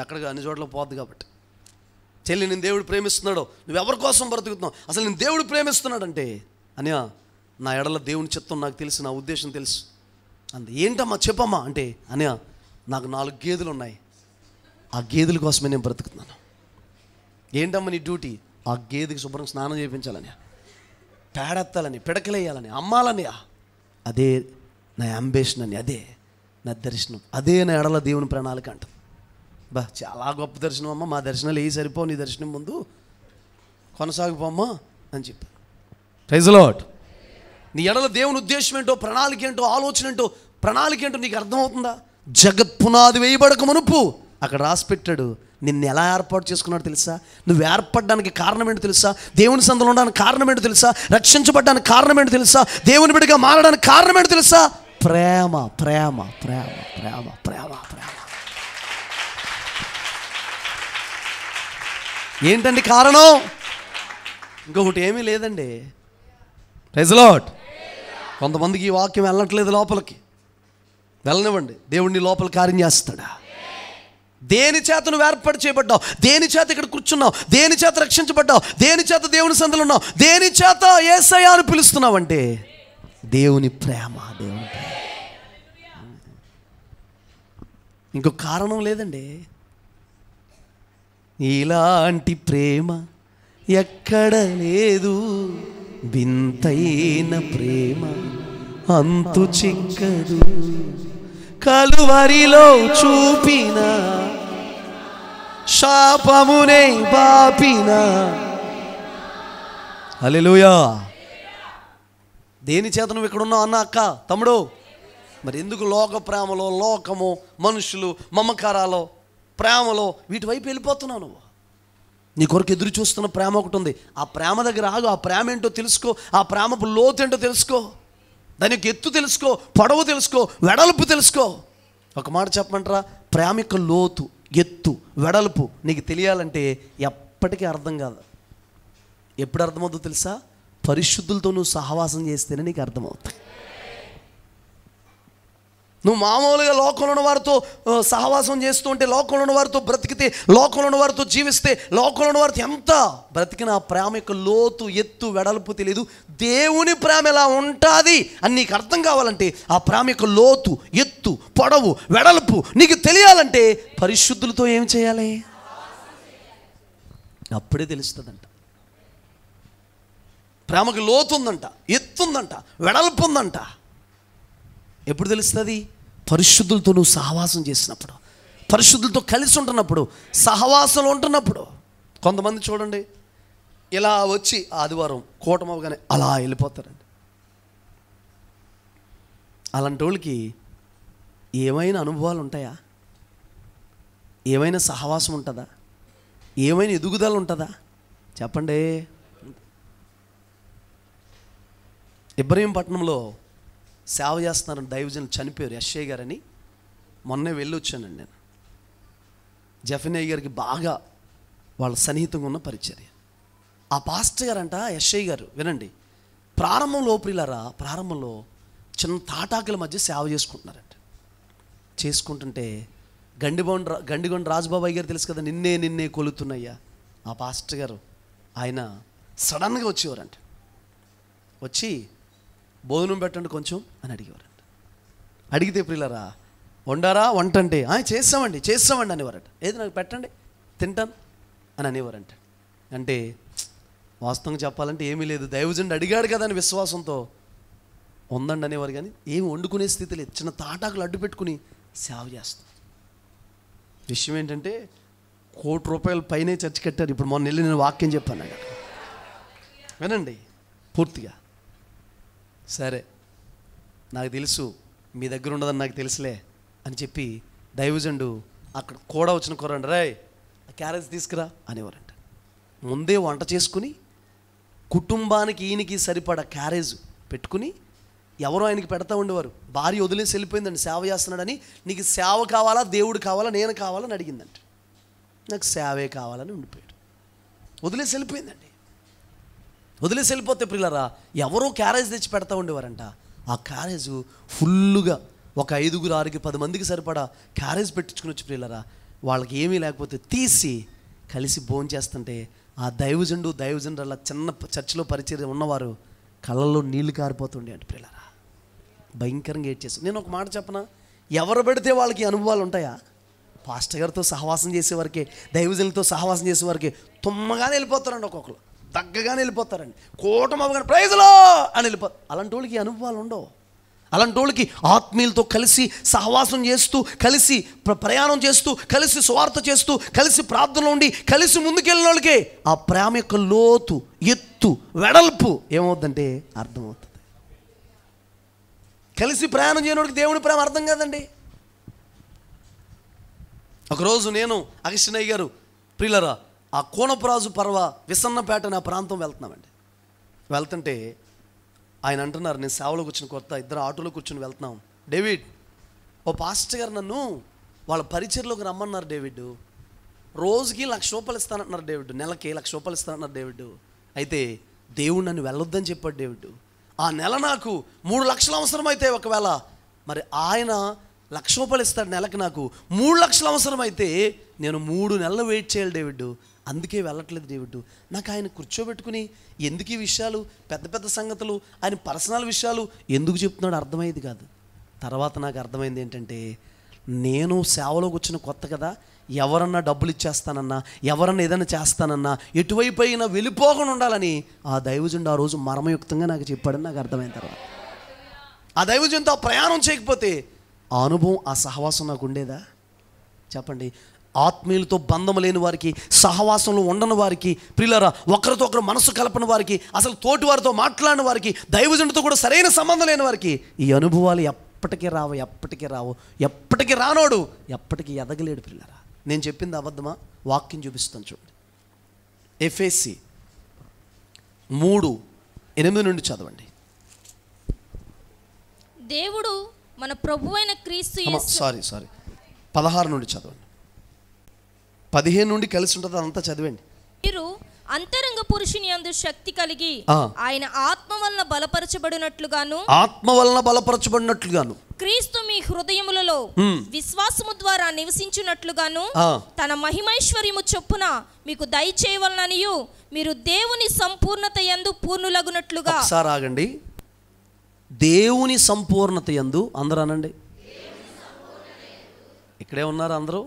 ఎక్కడికి అన్ని చోట్ల పోద్ది కాబట్టి. చెల్లి, నేను దేవుడు ప్రేమిస్తున్నాడు, నువ్వెవరి కోసం బ్రతుకుతున్నావు, అసలు నేను దేవుడు ప్రేమిస్తున్నాడంటే, అనియా నా ఎడల దేవుని చిత్తం నాకు తెలుసు, నా ఉద్దేశం తెలుసు అంది. ఏంటమ్మా చెప్పమ్మా అంటే, అనియా నాకు 4 గేదెలు ఉన్నాయి, ఆ గేదెల కోసమే నేను బ్రతుకుతున్నాను. ఏంటమ్మా నీ డ్యూటీ? ఆ గేదెకి శుభ్రం స్నానం చేయించాలని, పేడెత్తాలని, పిడకలేయాలని, అమ్మాలని. అదే నా అంబిషన్ అని, అదే నా దర్శనం, అదే నా ఎడల దేవుని ప్రణాళిక అంట. బా చాలా గొప్ప దర్శనం అమ్మ, మా దర్శనాలు ఏ సరిపో, నీ దర్శనం ముందు కొనసాగిపోమ్మా అని చెప్పి. Praise the lord. నీ ఎడల దేవుని ఉద్దేశం ఏంటో, ప్రణాళిక ఏంటో, ఆలోచన ఏంటో, ప్రణాళిక ఏంటో నీకు అర్థమవుతుందా? జగత్ పునాది వేయబడక మునుపు అక్కడ రాసి పెట్టాడు. నిన్ను ఎలా ఏర్పాటు చేసుకున్నాడు తెలుసా? నువ్వు ఏర్పడడానికి కారణం ఏంటో తెలుసా? దేవుని సందులో ఉండడానికి కారణం ఏంటో తెలుసా? రక్షించబడ్డానికి కారణం ఏంటో తెలుసా? దేవుని బిడ్డగా మారడానికి కారణం ఏంటో తెలుసా? ప్రేమ, ప్రేమ, ప్రేమ, ప్రేమ, ప్రేమ, ప్రేమ. ఏంటండి కారణం? ఇంకొకటి ఏమీ లేదండి. Praise the lord. కొంతమందికి ఈ వాక్యం వెళ్ళట్లేదు లోపలికి, వెళ్ళనివ్వండి, దేవుడిని లోపల కార్యం చేస్తాడా? దేని చేత నువ్వు ఏర్పాటు చేయబడ్డావు? దేని చేత ఇక్కడ కూర్చున్నావు? దేని చేత రక్షించబడ్డావు? దేని చేత దేవుని సందులో ఉన్నావు? దేని చేత యేసయ్య అని పిలుస్తున్నావంటే దేవుని ప్రేమ, దేవుని ప్రేమ. ఇంకో కారణం లేదండి. ఇలాంటి ప్రేమ ఎక్కడ లేదు, వింతైన ప్రేమ అంతు చిక్కదు, కలువరిలో చూపిన శాపమునే బాపిన. హల్లెలూయా. దేని చేత నువ్వు ఇక్కడ ఉన్నావు అన్న, అక్క, తమ్ముడు? మరి ఎందుకు లోక ప్రేమలో, లోకము, మనుషులు, మమకారాలో, ప్రేమలో వీటి వైపు వెళ్ళిపోతున్నావు? నువ్వు నీ కొరకు ఎదురు చూస్తున్న ప్రేమ ఒకటి ఉంది. ఆ ప్రేమ దగ్గర ఆగు. ఆ ప్రేమ ఏంటో తెలుసుకో, ఆ ప్రేమపు లోతు ఏంటో తెలుసుకో, దాని యొక్క ఎత్తు తెలుసుకో, పొడవు తెలుసుకో, వెడల్పు తెలుసుకో. ఒక మాట చెప్పమంటారా? ప్రేమ యొక్క లోతు, ఎత్తు, వెడల్పు నీకు తెలియాలంటే ఎప్పటికీ అర్థం కాదు. ఎప్పుడు అర్థమవుతుందో తెలుసా? పరిశుద్ధులతో నువ్వు సహవాసం చేస్తేనే నీకు అర్థమవుతుంది. నువ్వు మామూలుగా లోకంలో ఉన్న వారితో సహవాసం చేస్తూ ఉంటే, లోకంలో ఉన్న వారితో బ్రతికితే, లోకంలో ఉన్న వారితో జీవిస్తే, లోకంలో ఉన్న వారితో ఎంత బ్రతికిన ఆ ప్రేమ యొక్క లోతు, ఎత్తు, వెడల్పు తెలియదు. దేవుని ప్రేమ ఎలా ఉంటుంది అని నీకు అర్థం కావాలంటే, ఆ ప్రేమ యొక్క లోతు, ఎత్తు, పొడవు, వెడల్పు నీకు తెలియాలంటే పరిశుద్ధులతో ఏం చేయాలి? అప్పుడే తెలుస్తుందంట. ప్రేమకు లోతు ఉందంట, ఎత్తు ఉందంట, వెడల్పు ఉందంట. ఎప్పుడు తెలుస్తుంది? పరిశుద్ధులతో నువ్వు సహవాసం చేసినప్పుడు, పరిశుద్ధులతో కలిసి ఉంటున్నప్పుడు, సహవాసంలో ఉంటున్నప్పుడు. కొంతమంది చూడండి, ఇలా వచ్చి ఆదివారం కూటమవగానే అలా వెళ్ళిపోతారండి. అలాంటి వాళ్ళకి ఏమైనా అనుభవాలు ఉంటాయా? ఏమైనా సహవాసం ఉంటుందా? ఏమైనా ఎదుగుదల ఉంటుందా? చెప్పండి. ఇబ్రహీంపట్నంలో సేవ చేస్తున్నారని దైవజనులు చనిపోయారు, యెషయా గారని. మొన్నే వెళ్ళొచ్చానండి నేను. జెఫన్యా గారికి బాగా వాళ్ళ సన్నిహితంగా ఉన్న పరిచర్య. ఆ పాస్టర్ గారంట, యెషయా గారు, వినండి, ప్రారంభంలో ప్రియులారా, ప్రారంభంలో చిన్న తాటాకుల మధ్య సేవ చేసుకుంటున్నారంట. చేసుకుంటుంటే గండిగొండ రాజబాబాయ్ గారు తెలుసు కదా, నిన్నే కొలుతున్నాయ్యా. ఆ పాస్టర్ గారు ఆయన సడన్గా వచ్చేవారంట. వచ్చి భోజనం పెట్టండి కొంచెం అని అడిగేవారంట. అడిగితే ప్రియులారా, వండారా? వంట అంటే చేస్తామండి అనేవారంట. ఏది నాకు పెట్టండి, తింటాను అని అనేవారంట. అంటే వాస్తవంగా చెప్పాలంటే ఏమీ లేదు, దైవజనుడు అడిగాడు కదా అని విశ్వాసంతో ఉందండి అనేవారు. కానీ ఏమి వండుకునే స్థితి లేదు. చిన్న తాటాకులు అడ్డు పెట్టుకుని సేవ చేస్తాం. విషయం ఏంటంటే, ₹1,00,00,000 పైనే చర్చి కట్టారు. ఇప్పుడు మొన్న వెళ్ళి నేను వాక్యం చెప్పాను అక్కడ, వినండి పూర్తిగా. సరే, నాకు తెలుసు మీ దగ్గర ఉండదని నాకు తెలుసులే అని చెప్పి దైవజనుడు అక్కడ కూడా వచ్చిన కుర్రాడు, రాయ్ క్యారేజ్ తీసుకురా అనేవారంట. ముందే వంట చేసుకుని కుటుంబానికి ఈయనకి సరిపడా క్యారేజ్ పెట్టుకుని ఎవరో ఆయనకి పెడతా ఉండేవారు. భార్య వదిలేసి వెళ్ళిపోయిందండి, సేవ చేస్తున్నాడని. నీకు సేవ కావాలా, దేవుడు కావాలా, నేను కావాలని అడిగిందంట. నాకు సేవే కావాలని ఉండిపోయాడు, వదిలేసి వెళ్ళిపోయిందండి. వదిలేసి వెళ్ళిపోతే ప్రియులారా, ఎవరో క్యారేజ్ తెచ్చి పెడతా ఉండేవారంట. ఆ క్యారేజ్ ఫుల్లుగా ఒక 5, 6, 10 మందికి సరిపడా క్యారేజ్ పెట్టించుకుని వచ్చి ప్రియులారా, వాళ్ళకి ఏమీ లేకపోతే తీసి కలిసి భోజనం చేస్తుంటే ఆ దైవజనుల చిన్న చర్చిలో పరిచయం ఉన్నవారు కళ్ళల్లో నీళ్లు కారిపోతుండే అంటే ప్రియులారా, భయంకరంగా ఏడ్చేసి. నేను ఒక మాట చెప్పనా, ఎవరు పెడితే వాళ్ళకి అనుభవాలు ఉంటాయా? పాస్టర్ గారితో సహవాసం చేసేవారికి, దైవజనులతో సహవాసం చేసేవారికి తుమ్మగానే వెళ్ళిపోతారండి, ఒక్కొక్కరు తగ్గగానే వెళ్ళిపోతారండి, కూటమవగానే ప్రైజ్లో అని వెళ్ళిపోతారు. అలాంటి వాళ్ళకి అనుభవాలు ఉండవు. అలాంటి వాళ్ళకి ఆత్మీయులతో కలిసి సహవాసం చేస్తూ, కలిసి ప్రయాణం చేస్తూ, కలిసి సువార్త చేస్తూ, కలిసి ప్రార్థనలో ఉండి కలిసి ముందుకెళ్ళిన వాళ్ళకి ఆ ప్రేమ యొక్క లోతు, ఎత్తు, వెడల్పు ఏమవుతుందంటే అర్థమవుతుంది. కలిసి ప్రయాణం చేయడానికి దేవుని ప్రేమ అర్థం కాదండి. ఒకరోజు నేను అగస్టినయ్య గారు ప్రియులరా ఆ కోనపురాజు పర్వ విసన్నపేట అనే ప్రాంతం వెళ్తున్నామండి. వెళ్తుంటే ఆయన అంటున్నారు, నేను సేవలో కూర్చుని కొత్త, ఇద్దరు ఆటోలో కూర్చుని వెళ్తున్నాం. డేవిడ్, ఓ పాస్టర్ గారు నన్ను వాళ్ళ పరిచర్లోకి రమ్మన్నారు డేవిడ్, రోజుకి 1,00,000 రూపాయలు ఇస్తానంటున్నారు డేవిడ్, నెలకి 1,00,000 రూపాయలు ఇస్తానన్నారు డేవిడ్. అయితే దేవుడు నన్ను వెళ్ళొద్దని చెప్పాడు డేవిడ్. ఆ నెల నాకు 3 లక్షలు అవసరమైతే, ఒకవేళ మరి ఆయన 1,00,000 రూపాయలు ఇస్తాడు నెలకి, నాకు 3 లక్షలు అవసరమైతే నేను 3 నెలలు వెయిట్ చేయాలి డేవిడ్, అందుకే వెళ్ళట్లేదు డేవిడ్. నాకు ఆయన కూర్చోబెట్టుకుని ఎందుకు ఈ విషయాలు, పెద్ద పెద్ద సంగతులు, ఆయన పర్సనల్ విషయాలు ఎందుకు చెప్తున్నాడు అర్థమయ్యేది కాదు. తర్వాత నాకు అర్థమైంది ఏంటంటే, నేను సేవలోకి వచ్చిన కొత్త కదా, ఎవరన్నా డబ్బులు ఇచ్చేస్తానన్నా, ఎవరన్నా ఏదైనా చేస్తానన్నా ఎటువైపు అయినా వెళ్ళిపోకుండా ఉండాలని ఆ దైవజనుడు ఆ రోజు మర్మయుక్తంగా నాకు చెప్పాడని నాకు అర్థమైన తర్వాత, ఆ దైవజనుడితో ఆ ప్రయాణం చేయకపోతే ఆ అనుభవం, ఆ సహవాసం నాకు ఉండేదా? చెప్పండి. ఆత్మీయులతో బంధం లేని వారికి, సహవాసంలో ఉండని వారికి, ప్రియులారా ఒకరితో ఒకరు మనసు కలపని వారికి, అసలు తోటి వారితో మాట్లాడిన వారికి, దైవజనుడితో కూడా సరైన సంబంధం లేని వారికి ఈ అనుభవాలు ఎప్పటికీ రావు. ఎప్పటికీ రానోడు ఎప్పటికీ ఎదగలేడు ప్రియులారా. నేను చెప్పింది అబద్ధమా? వాక్యం చూపిస్తాను చూడండి. ఎఫెసీ 3:8 నుండి చదవండి. దేవుడు మన ప్రభువైన క్రీస్తు యేసు, సారీ 16 నుండి చదవండి. 15 నుండి కలిసి ఉంటుంది, అదంతా చదివండి. మీరు అంతరంగ పురుషుని యందు శక్తి కలిగి ఆయన ఆత్మ వలన బలపరచబడినట్లుగాను క్రీస్తు మీ హృదయములలో విశ్వాసము ద్వారా నివసించున్నట్లుగాను తన మహిమైశ్వర్యము చొప్పున మీకు దయచేయవలననియు మీరు దేవుని సంపూర్ణత యందు పూర్ణులగునట్లుగా. ఒకసారి ఆగండి. దేవుని సంపూర్ణత యందు, అందరూ అనండి, ఇక్కడే ఉన్నారు అందరూ.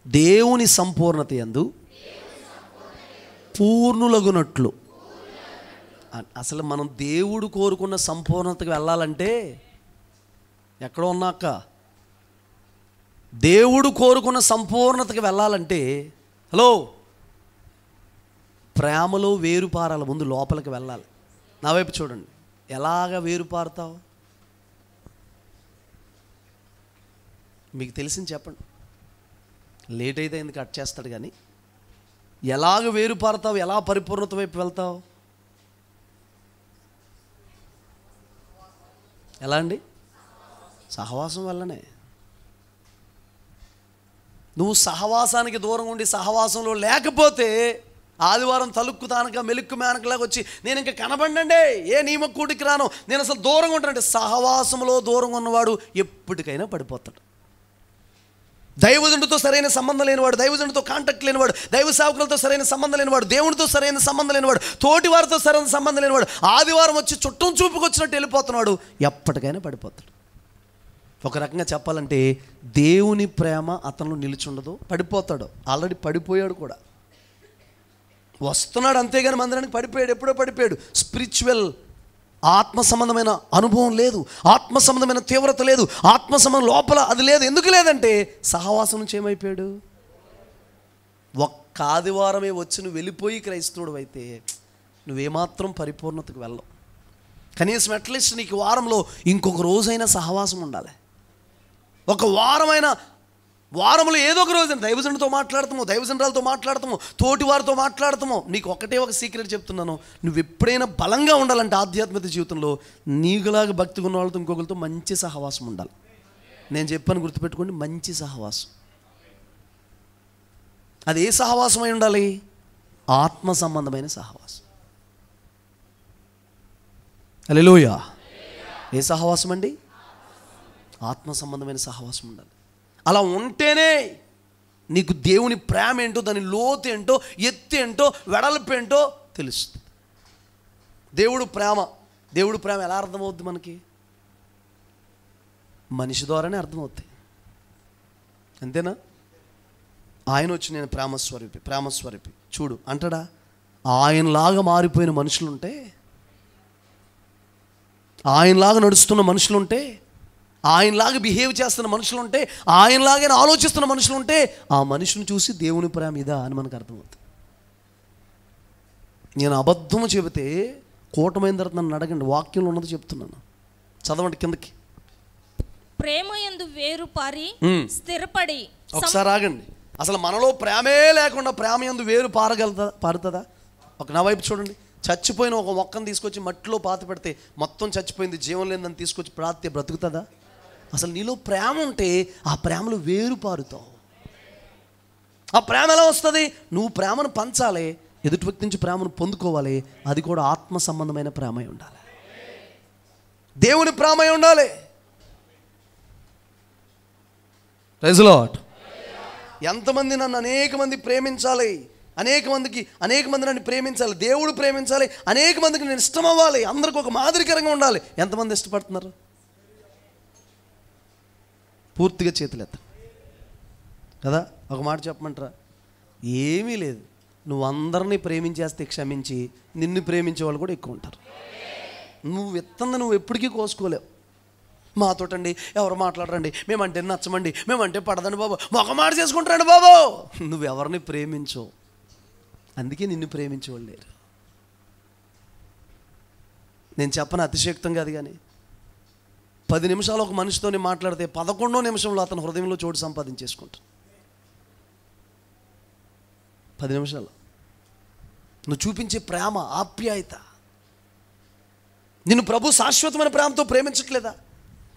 దేవుని సంపూర్ణత యందు పూర్ణులగునట్లు. అసలు మనం దేవుడు కోరుకున్న సంపూర్ణతకు వెళ్ళాలంటే ఎక్కడో ఉన్నాక, దేవుడు కోరుకున్న సంపూర్ణతకు వెళ్ళాలంటే, హలో, ప్రేమలో వేరుపారాల ముందు లోపలికి వెళ్ళాలి. నా వైపు చూడండి, ఎలాగ వేరుపారుతావు? మీకు తెలిసింది చెప్పండి. లేట్ అయితే ఎందుకు కట్ చేస్తాడు, కానీ ఎలాగ వేరుపారుతావు, ఎలా పరిపూర్ణత వైపు వెళ్తావు? ఎలా అండి? సహవాసం వల్లనే. నువ్వు సహవాసానికి దూరం ఉండి సహవాసంలో లేకపోతే ఆదివారం తలుక్కు తానక మెలుక్కు మేనకలాగా వచ్చి నేను ఇంకా కనబండండి, ఏ నియమకూటికి రాను, నేను అసలు దూరంగా ఉంటానంటే, సహవాసంలో దూరంగా ఉన్నవాడు ఎప్పటికైనా పడిపోతాడు. దైవజనుడితో సరైన సంబంధం లేనివాడు, దైవజనుడితో కాంటాక్ట్ లేనివాడు, దైవ సేవకులతో సరైన సంబంధం లేనివాడు, దేవునితో సరైన సంబంధం లేనివాడు, తోటి వారితో సరైన సంబంధం లేనివాడు, ఆదివారం వచ్చి చుట్టం చూపుకొచ్చినట్టు వెళ్ళిపోతున్నాడు, ఎప్పటికైనా పడిపోతాడు. ఒక రకంగా చెప్పాలంటే దేవుని ప్రేమ అతను నిలిచుండదు, పడిపోతాడు. ఆల్రెడీ పడిపోయాడు కూడా, వస్తున్నాడు అంతేగాని మందిరానికి పడిపోయాడు, ఎప్పుడో పడిపోయాడు. స్పిరిచువల్ ఆత్మ సంబంధమైన అనుభవం లేదు, ఆత్మ సంబంధమైన తీవ్రత లేదు, ఆత్మ సంబంధం లోపల అది లేదు. ఎందుకు లేదంటే సహవాసం నుంచి ఏమైపోయాడు? ఒక్క ఆదివారమే వచ్చి నువ్వు వెళ్ళిపోయి క్రైస్తవుడు అయితే నువ్వేమాత్రం పరిపూర్ణతకు వెళ్ళవు. కనీసం అట్లీస్ట్ నీకు వారంలో ఇంకొక రోజైనా సహవాసం ఉండాలి. ఒక వారంలో ఏదో ఒక రోజు దైవజనుడితో మాట్లాడతాము, దైవజనురాలతో మాట్లాడతాము, తోటి వారితో మాట్లాడతాము. నీకు ఒకటే ఒక సీక్రెట్ చెప్తున్నాను, నువ్వు ఎప్పుడైనా బలంగా ఉండాలంటే ఆధ్యాత్మిక జీవితంలో నీకులాగా భక్తిగా ఉన్న వాళ్ళతో ఇంకొకరితో మంచి సహవాసం ఉండాలి. నేను చెప్పాను, గుర్తుపెట్టుకోండి, మంచి సహవాసం. అది ఏ సహవాసం అయి ఉండాలి? ఆత్మ సంబంధమైన సహవాసం. హల్లెలూయా. ఏ సహవాసం అండి? ఆత్మ సంబంధమైన సహవాసం ఉండాలి. అలా ఉంటేనే నీకు దేవుని ప్రేమ ఏంటో, దాని లోతు ఏంటో, ఎత్తు ఏంటో, వెడల్పు ఏంటో తెలుస్తుంది. దేవుడు ప్రేమ ఎలా అర్థమవుద్ది మనకి? మనిషి ద్వారానే అర్థమవుతాయి, అంతేనా? ఆయన వచ్చి నేను ప్రేమస్వరూపి చూడు అంటాడా? ఆయనలాగా మారిపోయిన మనుషులుంటే, ఆయనలాగా నడుస్తున్న మనుషులుంటే, ఆయనలాగా బిహేవ్ చేస్తున్న మనుషులుంటే, ఆయనలాగే ఆలోచిస్తున్న మనుషులుంటే, ఆ మనిషిని చూసి దేవుని ప్రేమ ఇదా అని మనకు అర్థమవుతుంది. నేను అబద్ధము చెబితే కూటమైన తర్వాత నన్ను అడగండి, వాక్యంలో ఉన్నది చెప్తున్నాను, చదవండి కిందకి. ప్రేమ యందు వేరు పారి స్థిరపడి. ఒకసారి ఆగండి. అసలు మనలో ప్రేమే లేకుండా ప్రేమ యందు వేరు పారుతుందా? నా వైపు చూడండి. చచ్చిపోయిన ఒక మొక్కను తీసుకొచ్చి మట్టిలో పాత పెడితే మొత్తం చచ్చిపోయింది, జీవం లేదని తీసుకొచ్చి ప్రార్థన బ్రతుకుతుందా? అసలు నీలో ప్రేమ ఉంటే ఆ ప్రేమలో వేరు పారుతావు. ఆ ప్రేమ ఎలా వస్తుంది? నువ్వు ప్రేమను పంచాలి, ఎదుటి వ్యక్తి నుంచి ప్రేమను పొందుకోవాలి. అది కూడా ఆత్మ సంబంధమైన ప్రేమ ఉండాలి, దేవుని ప్రేమ ఉండాలి. Praise the lord. ఎంతమంది నన్ను అనేక మంది ప్రేమించాలి, అనేక మంది నన్ను ప్రేమించాలి, దేవుడు ప్రేమించాలి, అనేక మందికి నేను ఇష్టం అవ్వాలి, అందరికి ఒక మాదిరికరంగా ఉండాలి. ఎంతమంది ఇష్టపడుతున్నారు? పూర్తిగా చేతులెత్త కదా. ఒక మాట చెప్పమంటారా? ఏమీ లేదు, నువ్వు అందరినీ ప్రేమించేస్తే క్షమించి నిన్ను ప్రేమించే వాళ్ళు కూడా ఎక్కువ ఉంటారు. నువ్వు విత్తంది నువ్వు ఎప్పటికీ కోసుకోలేవు. మాతోటండి ఎవరు మాట్లాడరండి, మేమంటే నచ్చమండి, మేమంటే పడదండి బాబు, ఒక మాట చేసుకుంటారండి బాబు. నువ్వెవరిని ప్రేమించవు, అందుకే నిన్ను ప్రేమించేవాళ్ళు లేరు. నేను చెప్పను అతిశయోక్తం కాదు, కానీ 10 నిమిషాలు ఒక మనిషితోనే మాట్లాడితే 11వ నిమిషంలో అతను హృదయంలో చోటు సంపాదించేసుకుంటాను. 10 నిమిషాలు నువ్వు చూపించే ప్రేమ, ఆప్యాయత, నిన్ను ప్రభు శాశ్వతమైన ప్రేమతో ప్రేమించట్లేదా?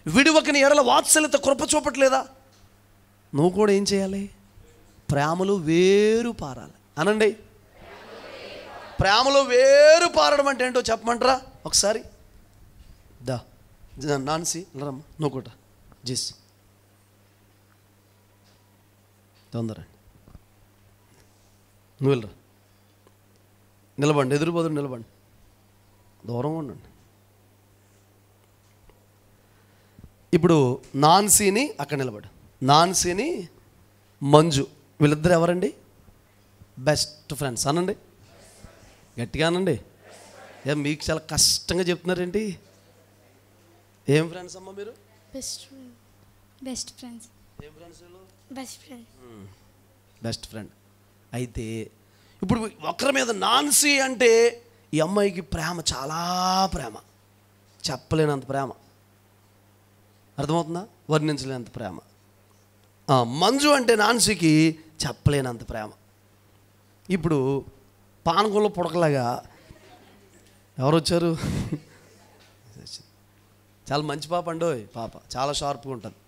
విడువకని ఎడల వాత్సల్యత కృప చూపట్లేదా? నువ్వు కూడా ఏం చేయాలి? ప్రేమలో వేరు పారాలి. అనండి, ప్రేమలో వేరు పారడం అంటే ఏంటో చెప్పమంటారా? ఒకసారి నాన్సీ రమ్మ, నువ్వు కూడా చేసి తొందర నువ్వు వెళ్ళరా, నిలబండి, ఎదురు బదులు నిలబండి, దూరంగా ఉండండి. ఇప్పుడు నాన్సీని అక్కడ నిలబడు, నాన్సీని మంజు, వీళ్ళిద్దరు ఎవరండి? బెస్ట్ ఫ్రెండ్స్ అనండి, గట్టిగా అనండి. మీకు చాలా కష్టంగా చెప్తున్నారేంటి? ఏం ఫ్రెండ్స్ అమ్మా మీరు? Best friends. ఏం ఫ్రెండ్స్? Best friend. అయితే ఇప్పుడు ఒకరి మీద నాన్సీ అంటే ఈ అమ్మాయికి ప్రేమ, చాలా ప్రేమ, చెప్పలేనంత ప్రేమ, అర్థమవుతుందా? వర్ణించలేనంత ప్రేమ. మంజు అంటే నాన్సీకి చెప్పలేనంత ప్రేమ. ఇప్పుడు పానకంలో పుడకలాగా ఎవరు వచ్చారు? చాలా మంచి పాప అండోయ్, పాప చాలా షార్ప్గా ఉంటుంది.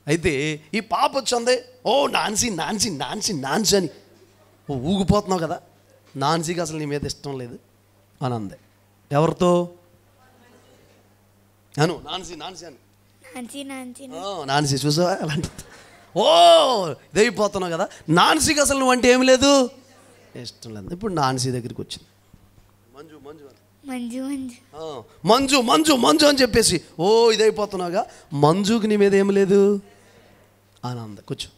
అయితే ఈ పాప వచ్చింది, ఓ నాన్సీ నాన్సీ నాన్సీ నాన్సీ అని ఊగిపోతున్నావు కదా. నాన్సీకి అసలు నీ మీద ఇష్టం లేదు అని అంది. ఎవరితో అను? నాన్సీ నాన్సీ అని. నాన్సీ చూసావా అలాంటి? ఓ ఇదైపోతున్నావు కదా. నాన్సీకి అసలు నువ్వు అంటే ఏమి లేదు, ఇష్టం లేదు. ఇప్పుడు నాన్సీ దగ్గరికి వచ్చింది, మంజు మంజు మంజు మంజు మంజు మంజు అని చెప్పేసి ఓ ఇదైపోతున్నావుగా. మంజుకి నీ మీద ఏమి లేదు అని అంది. కూర్చో.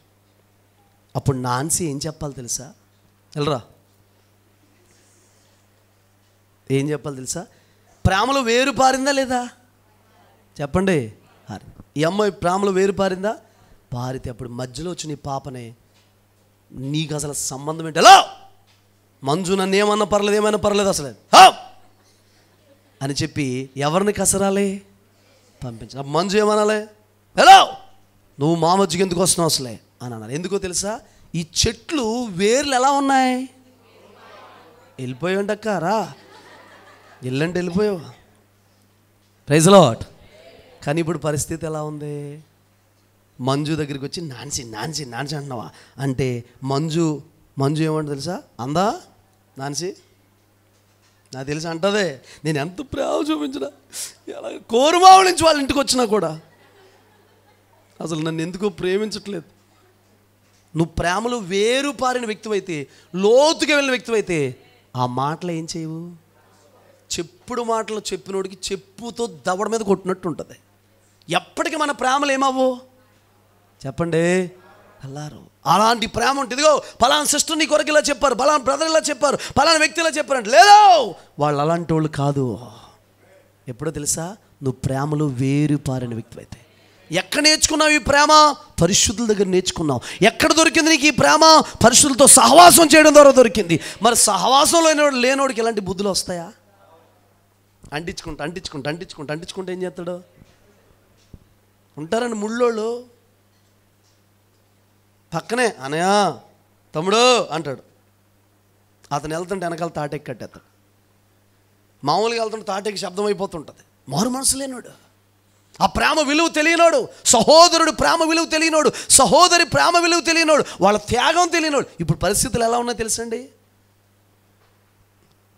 అప్పుడు నాన్సీ ఏం చెప్పాలి తెలుసా? వెళ్ళరా, ఏం చెప్పాలి తెలుసా? ప్రేమలో వేరు పారిందా లేదా చెప్పండి. ఈ అమ్మాయి ప్రేమలో వేరు పారిందా? పారితే అప్పుడు మధ్యలో వచ్చి నీ పాపనే, నీకు అసలు సంబంధం ఏంటి? ఎలా మంజు నన్ను ఏమన్నా పర్లేదు, ఏమైనా పర్లేదు అసలు అని చెప్పి ఎవరిని కసరాలి? పంపించాలి. మంజు ఏమనాలి? ఎలా నువ్వు మా మధ్యకి ఎందుకు వస్తున్నావు అసలే అని అన్నారు. ఎందుకో తెలుసా? ఈ చెట్లు వేర్లు ఎలా ఉన్నాయి? వెళ్ళిపోయి ఉండక్కారా, వెళ్ళంటే వెళ్ళిపోయావు. Praise the lord. కానీ ఇప్పుడు పరిస్థితి ఎలా ఉంది? మంజు దగ్గరికి వచ్చి నాన్సీ నాన్సీ నాన్సీ అంటున్నావా అంటే మంజు ఏమంటే తెలుసా? అందా నాన్సీ? నాకు తెలిసి అంటదే, నేను ఎంత ప్రేమ చూపించినా, ఎలా కోరుమావు నుంచి వాళ్ళ ఇంటికి వచ్చినా కూడా అసలు నన్ను ఎందుకో ప్రేమించట్లేదు. నువ్వు ప్రేమలో వేరు పారిన వ్యక్తివైతే, లోతుగా వెళ్ళిన వ్యక్తివైతే ఆ మాటలు ఏం చేయవు. చెప్పుడు మాటలు చెప్పినోడికి చెప్పుతో దవడ మీద కొట్టినట్టు ఉంటుంది. ఎప్పటికీ మన ప్రేమలు ఏమవ్వు చెప్పండి, అల్లారు. అలాంటి ప్రేమ ఉంటుంది. ఇదిగో పలానా సిస్టర్ నీ కొరకు ఇలా చెప్పారు, పలానా బ్రదర్ ఇలా చెప్పారు, పలానా వ్యక్తి ఇలా చెప్పారంటే లేదు, వాళ్ళు అలాంటి వాళ్ళు కాదు. ఎప్పుడో తెలుసా, నువ్వు ప్రేమలో వేరు పారిన వ్యక్తివైతే. ఎక్కడ నేర్చుకున్నావు ఈ ప్రేమ? పరిశుద్ధుల దగ్గర నేర్చుకున్నావు. ఎక్కడ దొరికింది నీకు ఈ ప్రేమ? పరిశుద్ధులతో సహవాసం చేయడం ద్వారా దొరికింది. మరి సహవాసంలో లేనోడికి ఎలాంటి బుద్ధులు వస్తాయా? అంటించుకుంటే ఏం చేస్తాడు? ఉంటారండి ముళ్ళోళ్ళు, పక్కనే అనయ్య తమ్ముడు అంటాడు. అతను వెళ్తుంటే వెనకాల తాటెక్కి కట్టేస్తాడు. మామూలుగా వెళ్తుంటే తాటెక్కి శబ్దం అయిపోతుంటుంది. మారు మనసు లేనోడు, ఆ ప్రేమ విలువ తెలియనోడు, సహోదరుడు ప్రేమ విలువ తెలియనోడు, సహోదరి ప్రేమ విలువ తెలియనోడు, వాళ్ళ త్యాగం తెలియనోడు. ఇప్పుడు పరిస్థితులు ఎలా ఉన్నాయో తెలుసండి.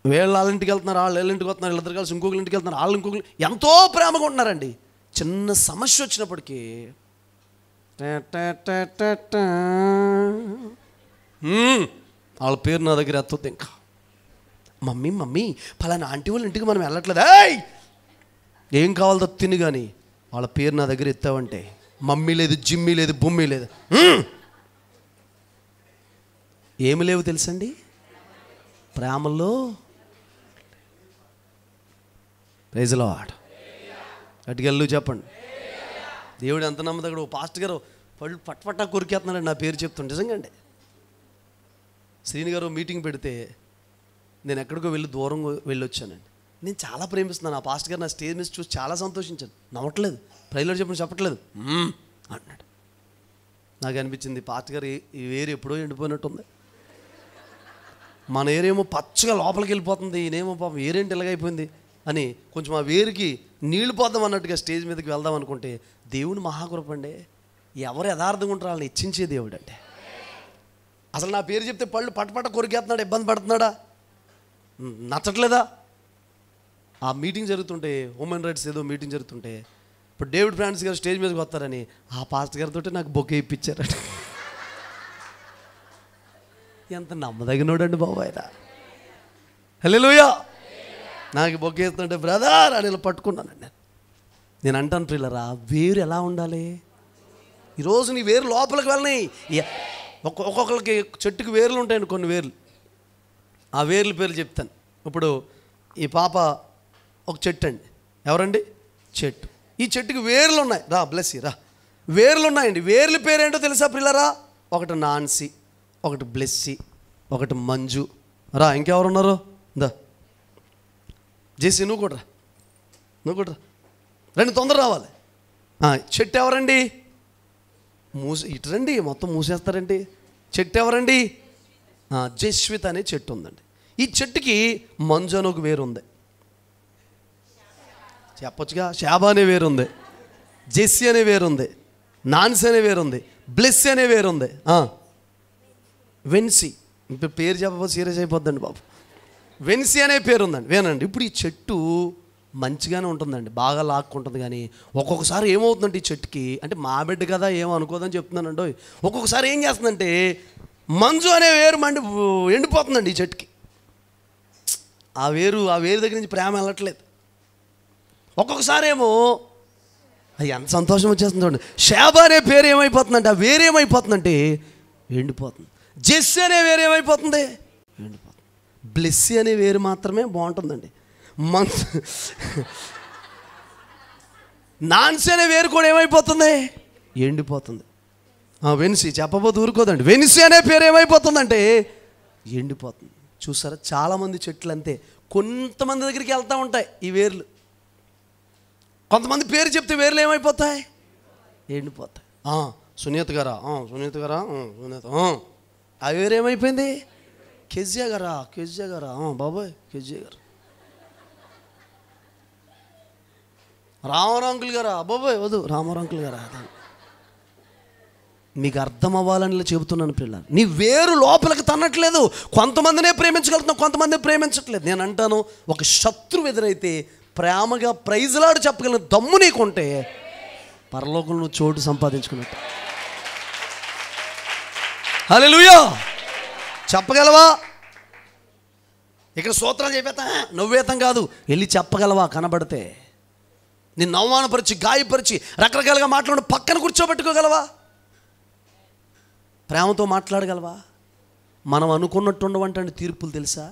వీళ్ళు వాళ్ళ ఇంటికి వెళ్తున్నారు, వాళ్ళు వీళ్ళ ఇంటికి వస్తున్నారు, వీళ్ళిద్దరు కలిసి ఇంకొకరి ఇంటికి వెళ్తున్నారు, వాళ్ళు ఇంకొకరు ఎంతో ప్రేమగా ఉంటున్నారండి. చిన్న సమస్య వచ్చినప్పటికీ వాళ్ళ పేరు నా దగ్గర ఎత్తొద్దు. ఇంకా మమ్మీ పలానా ఆంటీ వాళ్ళ ఇంటికి మనం వెళ్ళట్లేదు, ఏం కావాలో తిని, కానీ వాళ్ళ పేరు నా దగ్గర ఎత్తావంటే మమ్మీ లేదు, జిమ్మీ లేదు, బొమ్మీ లేదు, ఏమి లేవు తెలుసండి ప్రేమల్లో. Praise lord. అటుకెళ్ళు చెప్పండి. దేవుడు ఎంత నమ్మదగ్గడు. పాస్టర్ గారు పళ్ళు పట్పట్టా కొరికేస్తున్నాడు నా పేరు చెప్తుండే. నిజంగా అండి. శ్రీని గారు మీటింగ్ పెడితే నేను ఎక్కడికో దూరం వెళ్ళొచ్చానండి. నేను చాలా ప్రేమిస్తున్నాను. ఆ పాస్టర్ గారు నా స్టేజ్ మీద చూసి చాలా సంతోషించాను. నమ్మట్లేదు, ప్రైజ్లో చెప్పట్లేదు అన్నాడు. నాకు అనిపించింది పాస్టర్ గారు ఈ వేరు ఎప్పుడో ఎండిపోయినట్టుంది. మన ఏరేమో పచ్చగా లోపలికి వెళ్ళిపోతుంది, ఈయనేమో పాపం వేరేంటి ఇలాగైపోయింది అని కొంచెం ఆ వేరుకి నీళ్లు పోద్దాం అన్నట్టుగా స్టేజ్ మీదకి వెళ్దాం అనుకుంటే దేవుని మహాకృపండి. ఎవరు యథార్థంగా ఉంటారో వాళ్ళని ఇచ్చించే దేవుడు అంటే. అసలు నా పేరు చెప్తే పళ్ళు పట్టపట్ట కొరికేస్తున్నాడు, ఇబ్బంది పడుతున్నాడా, నచ్చట్లేదా? ఆ మీటింగ్ జరుగుతుంటే, హ్యూమన్ రైట్స్ ఏదో మీటింగ్ జరుగుతుంటే, ఇప్పుడు డేవిడ్ ఫ్రాన్సిస్ గారు స్టేజ్ మీదకి వస్తారని ఆ పాస్టర్ గారితో నాకు బొకే ఇప్పించారట. ఎంత నమ్మదగినోడండి బాబు ఆయన. హల్లెలూయా. నాకు బొకే ఇస్తుంటే బ్రదర్ అని ఇలా పట్టుకున్నానండి. నేను అంటాను ప్రియులారా, వేరు ఎలా ఉండాలి? ఈరోజు నీ వేరు లోపలికి వెళ్ళని. ఒక్కొక్కరికి చెట్టుకి వేర్లు ఉంటాయండి, కొన్ని వేర్లు. ఆ వేర్ల పేర్లు చెప్తాను. ఇప్పుడు ఈ పాప ఒక చెట్టు అండి. ఎవరండి? చెట్టు. ఈ చెట్టుకి వేర్లు ఉన్నాయి. రా బ్లెస్సీ రా. వేర్లు ఉన్నాయండి. వేర్ల పేరేంటో తెలుసా ప్రియులారా? ఒకటి నాన్సీ, ఒకటి బ్లెస్సీ, ఒకటి మంజు. రా, ఇంకెవరున్నారు? దా జేసీ, నువ్వు కూడా రా. రండి, తొందర రావాలి. చెట్టు ఎవరండి? ఇటు రండి, మొత్తం మూసేస్తారండి. చెట్టు ఎవరండి? జస్విత్ అనే చెట్టు ఉందండి. ఈ చెట్టుకి మంజు అని ఒక వేరు ఉంది. చెప్పొచ్చుగా. శాబా అనే వేరు ఉంది, జెస్సీ అనే వేరు ఉంది, నాన్సీ అనే వేరు ఉంది, బ్లెస్సీ అనే వేరు ఉంది, వెన్సీ. ఇప్పుడు పేరు చెప్పబోతే సీరియస్ అయిపోద్దండి బాబు. వెన్సీ అనే పేరు ఉందండి. వేనండి. ఇప్పుడు ఈ చెట్టు మంచిగానే ఉంటుందండి, బాగా లాక్కుంటుంది. కానీ ఒక్కొక్కసారి ఏమవుతుందంటే ఈ చెట్టుకి, అంటే మా బిడ్డ కదా ఏమో అనుకోదని చెప్తున్నానండి, ఒక్కొక్కసారి ఏం చేస్తుందంటే మంజు అనే వేరు ఎండిపోతుందండి ఈ చెట్టుకి. ఆ వేరు దగ్గర నుంచి ప్రేమ వెళ్ళట్లేదు. ఒక్కొక్కసారి ఏమో ఎంత సంతోషం వచ్చేస్తుంది చూడండి. శాబా అనే పేరు ఏమైపోతుందంటే, ఆ వేరు ఏమైపోతుందంటే ఎండిపోతుంది. జెస్సీ అనే వేరు ఏమైపోతుంది? ఎండిపోతుంది. బ్లెస్సీ అనే వేరు మాత్రమే బాగుంటుందండి. నాన్సీ అనే వేరు కూడా ఏమైపోతుంది? ఎండిపోతుంది. వెన్సీ చెప్పబోతు ఊరుకోదండి. వెన్సీ అనే పేరు ఏమైపోతుందంటే ఎండిపోతుంది. చూసారా, చాలామంది చెట్లు అంతే. కొంతమంది దగ్గరికి వెళ్తూ ఉంటాయి ఈ వేర్లు. కొంతమంది పేరు చెప్తే వేర్లు ఏమైపోతాయి? ఎండిపోతాయి. సునీత గారా, సునీత ఆ వేరు ఏమైపోయింది? కెజ్జా గారా, బాబాయ్ కెజ్జా గారు. రామారావు అంకుల్ గారా, బాబాయ్ వద్దు, రామారావు అంకుల్ గారా. మీకు అర్థం అవ్వాలని చెబుతున్నాను పిల్లలు. నీ వేరు లోపలికి తన్నట్లేదు. కొంతమందినే ప్రేమించగలుగుతున్నావు, కొంతమంది ప్రేమించట్లేదు. నేను అంటాను, ఒక శత్రువు ఎదురైతే ప్రేమగా ప్రైజ్లాడు చెప్పగలిగిన దమ్ము నీకుంటే పరలోకంలో నువ్వు చోటు సంపాదించుకున్నట్టు. హల్లెలూయా. చెప్పగలవా? ఇక్కడ స్తోత్రాలు చెప్పేతా నువ్వేతం కాదు, వెళ్ళి చెప్పగలవా? కనబడితే నిన్ను అవమానపరిచి గాయపరిచి రకరకాలుగా మాట్లాడి పక్కన కూర్చోబెట్టుకోగలవా? ప్రేమతో మాట్లాడగలవా? మనం అనుకున్నట్టు ఉండవంటే తీర్పులు తెలుసా?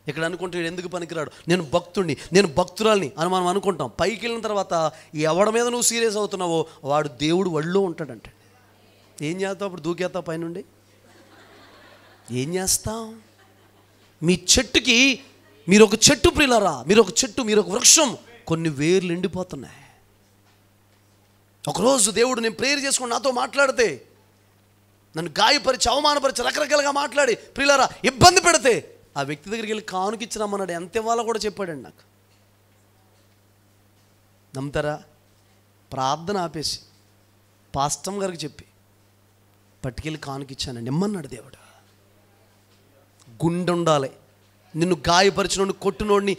ఇక్కడ అనుకుంటే ఎందుకు పనికిరాడు, నేను భక్తుడిని, నేను భక్తురాల్ని అని మనం అనుకుంటాం. పైకి వెళ్ళిన తర్వాత ఎవడి మీద నువ్వు సీరియస్ అవుతున్నావో వాడు దేవుడు ఒళ్ళో ఉంటాడంటే. ఏం చేస్తావు అప్పుడు? దూకేస్తావు పైనుండి? ఏం చేస్తాం? మీ చెట్టుకి, మీరు ఒక చెట్టు ప్రియులారా, మీరు ఒక చెట్టు, మీరు ఒక వృక్షం, కొన్ని వేర్లు ఎండిపోతున్నాయి. ఒకరోజు దేవుడు నేను ప్రేయర్ చేసుకుని నాతో మాట్లాడితే, నన్ను గాయపరిచి అవమానపరిచి రకరకాలుగా మాట్లాడి ప్రియులారా ఇబ్బంది పెడితే ఆ వ్యక్తి దగ్గరికి వెళ్ళి కానుకిచ్చినామన్నాడు. ఎంత ఇవ్వాలో కూడా చెప్పాడండి నాకు. నమ్ముతారా? ప్రార్థన ఆపేసి పాస్టమ్ గారికి చెప్పి పట్టుకెళ్ళి కానుకిచ్చానండి. ఇమ్మన్నాడు దేవుడు. గుండె ఉండాలి. నిన్ను గాయపరిచినోడిని, కొట్టినోడిని,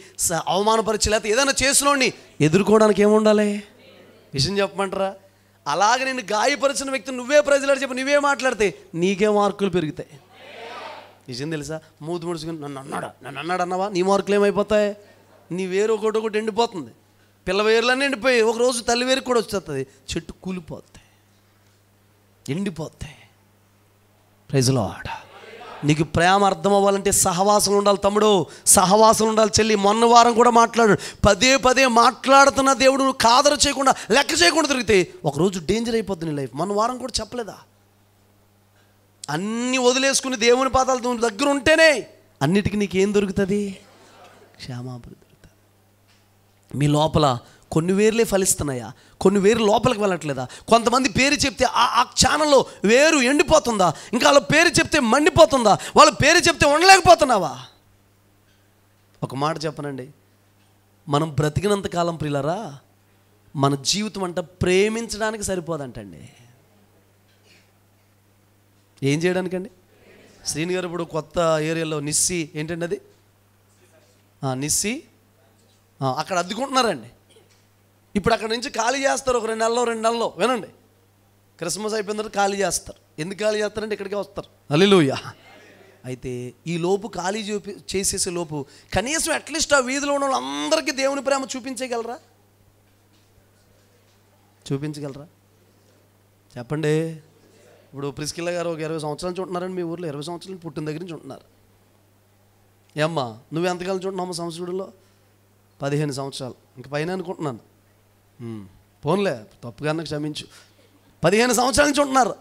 అవమానపరిచి లేకపోతే ఏదైనా చేసినోడిని ఎదుర్కోవడానికి ఏముండాలి? విషయం చెప్పమంటారా? అలాగే నేను గాయపరిచిన వ్యక్తిని నువ్వే ప్రజలాడు చెప్పి నువ్వే మాట్లాడితే నీకే మార్కులు పెరుగుతాయి. విషయం తెలుసా? మూతి ముడుచుకుని నన్ను అన్నాడు అన్నావా, నీ మార్కులు ఏమైపోతాయి? నీ వేరు ఒకటి ఎండిపోతుంది. పిల్ల వేర్లన్నీ ఎండిపోయి ఒకరోజు తల్లి వేరు కూడా వచ్చేస్తుంది. చెట్టు కూలిపోతాయి, ఎండిపోతాయి. Praise lord. నీకు ప్రేమ అర్థం అవ్వాలంటే సహవాసం ఉండాలి తమ్ముడు, సహవాసం ఉండాలి చెల్లి. మొన్న వారం కూడా మాట్లాడు, పదే మాట్లాడుతున్న దేవుడు నువ్వు కాదరు చేయకుండా, లెక్క చేయకుండా తిరిగితే ఒకరోజు డేంజర్ అయిపోద్ది నీ లైఫ్. మొన్న వారం కూడా చెప్పలేదా? అన్నీ వదిలేసుకుని దేవుని పాదాలతో దగ్గర ఉంటేనే అన్నిటికీ నీకేం దొరుకుతుంది? క్షేమాపణ దొరుకుతుంది. మీ లోపల కొన్ని వేర్లే ఫలిస్తున్నాయా? కొన్ని వేరు లోపలికి వెళ్ళట్లేదా? కొంతమంది పేరు చెప్తే ఆ ఛానల్లో వేరు ఎండిపోతుందా? ఇంకా వాళ్ళ పేరు చెప్తే మండిపోతుందా? వాళ్ళ పేరు చెప్తే ఉండలేకపోతున్నావా? ఒక మాట చెప్పనండి, మనం బ్రతికినంత కాలం ప్రియులారా మన జీవితం అంట ప్రేమించడానికి సరిపోదంటండి. ఏం చేయడానికండి? శ్రీని గారు ఇప్పుడు కొత్త ఏరియాలో నిస్సి ఏంటండి అది, నిస్సి అక్కడ అద్దుకుంటున్నారండి. ఇప్పుడు అక్కడ నుంచి ఖాళీ చేస్తారు ఒక 2 నెలల్లో. వినండి, క్రిస్మస్ అయిపోయిన తర్వాత ఖాళీ చేస్తారు. ఎందుకు ఖాళీ చేస్తారంటే ఇక్కడికే వస్తారు. హల్లెలూయా. అయితే ఈ లోపు ఖాళీ చేసేసే లోపు కనీసం అట్లీస్ట్ ఆ వీధిలో ఉన్న వాళ్ళందరికీ దేవుని ప్రేమ చూపించగలరా? చెప్పండి. ఇప్పుడు ప్రిస్కిల్లా గారు ఒక 20 సంవత్సరాల నుంచి ఉంటున్నారండి మీ ఊర్లో. 20 సంవత్సరాలు పుట్టిన దగ్గర నుంచి ఉంటున్నారు. ఏమ్మా నువ్వు ఎంతకాలం చూంటున్నావు సంవత్సరంలో? 15 సంవత్సరాలు ఇంక పైన అనుకుంటున్నాను. పోన్లే, తప్పుగా క్షమించు. 15 సంవత్సరాల నుంచి ఉంటున్నారు.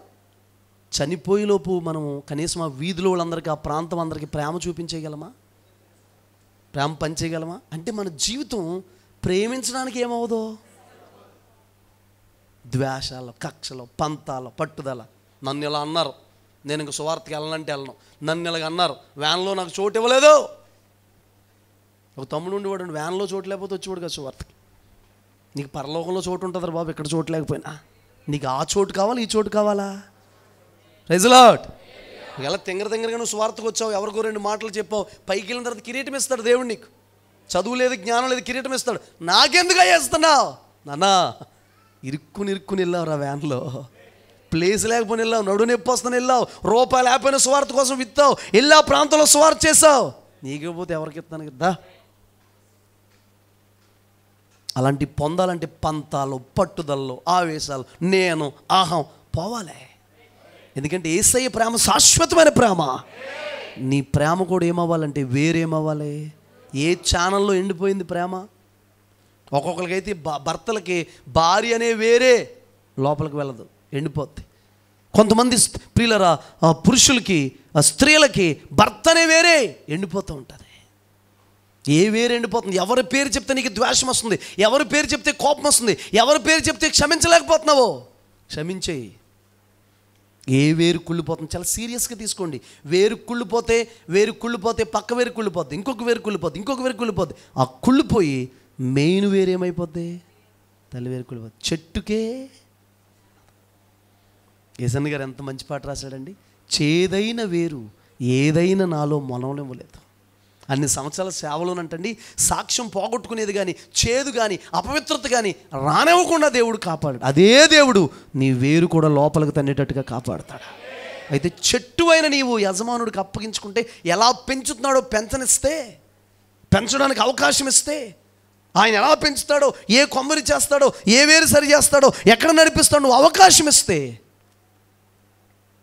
చనిపోయేలోపు మనము కనీసం ఆ వీధిలో వాళ్ళందరికీ, ఆ ప్రాంతం అందరికీ ప్రేమ చూపించేయగలమా? ప్రేమ పంచేయగలమా? అంటే మన జీవితం ప్రేమించడానికి ఏమవుదో? ద్వేషాలు, కక్షలు, పంతాలు, పట్టుదల. నన్ను ఇలా అన్నారు, నేను ఇంక సువార్తకి వెళ్ళనంటే వెళ్ళను. నన్ను ఇలాగ అన్నారు, వ్యాన్లో నాకు చోటు ఇవ్వలేదు. ఒక తమ్ముడు ఉండేవాడు, వ్యాన్లో చోటు లేకపోతే వచ్చేవాడు కదా సువార్తకి. నీకు పరలోకంలో చోటు ఉంటుంది బాబు, ఇక్కడ చోటు లేకపోయినా. నీకు ఆ చోటు కావాలా, ఈ చోటు కావాలా? Praise lord. ఇలా తింగరగా నువ్వు సువార్తకు వచ్చావు, ఎవరికో 2 మాటలు చెప్పావు, పైకి వెళ్ళిన తర్వాత కిరీటం ఇస్తాడు దేవుడు నీకు. చదువు లేదు, జ్ఞానం లేదు, కిరీటం ఇస్తాడు. నాకెందుకు వేస్తున్నావు నాన్నా? ఇరుక్కుని వెళ్ళావు రా వ్యాన్లో. ప్లేస్ లేకపోయినా వెళ్ళావు, నడు నొప్పి వస్తాను వెళ్ళావు, రూపాయలు లేకపోయినా సువార్త కోసం విత్తావు, వెళ్ళా ప్రాంతంలో సువార్త చేసావు. నీకపోతే ఎవరికి ఇస్తాను కదా? అలాంటి పొందాలంటే పంతాలు, పట్టుదలలో, ఆవేశాలు, నేను ఆహం పోవాలి. ఎందుకంటే యేసయ్య ప్రేమ శాశ్వతమైన ప్రేమ. నీ ప్రేమ కూడా ఏమవ్వాలంటే వేరేమవ్వాలి. ఏ ఛానల్లో ఎండిపోయింది ప్రేమ? ఒక్కొక్కరికైతే భర్తలకి భార్య అనే వేరే లోపలికి వెళ్ళదు, ఎండిపోద్ది. కొంతమంది ప్రియులరా పురుషులకి, స్త్రీలకి భర్త అనే వేరే ఎండిపోతూ ఉంటుంది. ఏ వేరు ఎండిపోతుంది? ఎవరి పేరు చెప్తే నీకు ద్వేషం వస్తుంది, ఎవరి పేరు చెప్తే కోపం వస్తుంది, ఎవరి పేరు చెప్తే క్షమించలేకపోతున్నావో క్షమించేయి. ఏ వేరు కుళ్ళిపోతుంది? చాలా సీరియస్గా తీసుకోండి. వేరు కుళ్ళిపోతే పక్క వేరు కుళ్ళిపోద్ది, ఇంకొక వేరు కుళ్ళిపోద్ది, ఇంకొక వేరు కుళ్ళిపోద్ది. ఆ కుళ్ళిపోయి మెయిన్ వేరు ఏమైపోద్ది? తల్లి వేరు కుళ్ళిపోద్ది. చెట్టుకే. యేసన్న గారు ఎంత మంచి పాట రాశాడండి. చేదైన వేరు ఏదైనా నాలో మొనవనివ్వలేదు. అన్ని సంవత్సరాల సేవలోనంటండి సాక్ష్యం పోగొట్టుకునేది కానీ, చేదు కానీ, అపవిత్రత కానీ రానివ్వకుండా దేవుడు కాపాడాడు. అదే దేవుడు నీ వేరు కూడా లోపలికి తన్నేటట్టుగా కాపాడుతాడు. అయితే చెట్టు అయిన నీవు యజమానుడికి అప్పగించుకుంటే ఎలా పెంచుతున్నాడో పెంచడానికి అవకాశం ఇస్తే, ఆయన ఎలా పెంచుతాడో, ఏ కొమ్మరి చేస్తాడో, ఏ వేరు సరి చేస్తాడో, ఎక్కడ నడిపిస్తాడో నువ్వు అవకాశం ఇస్తే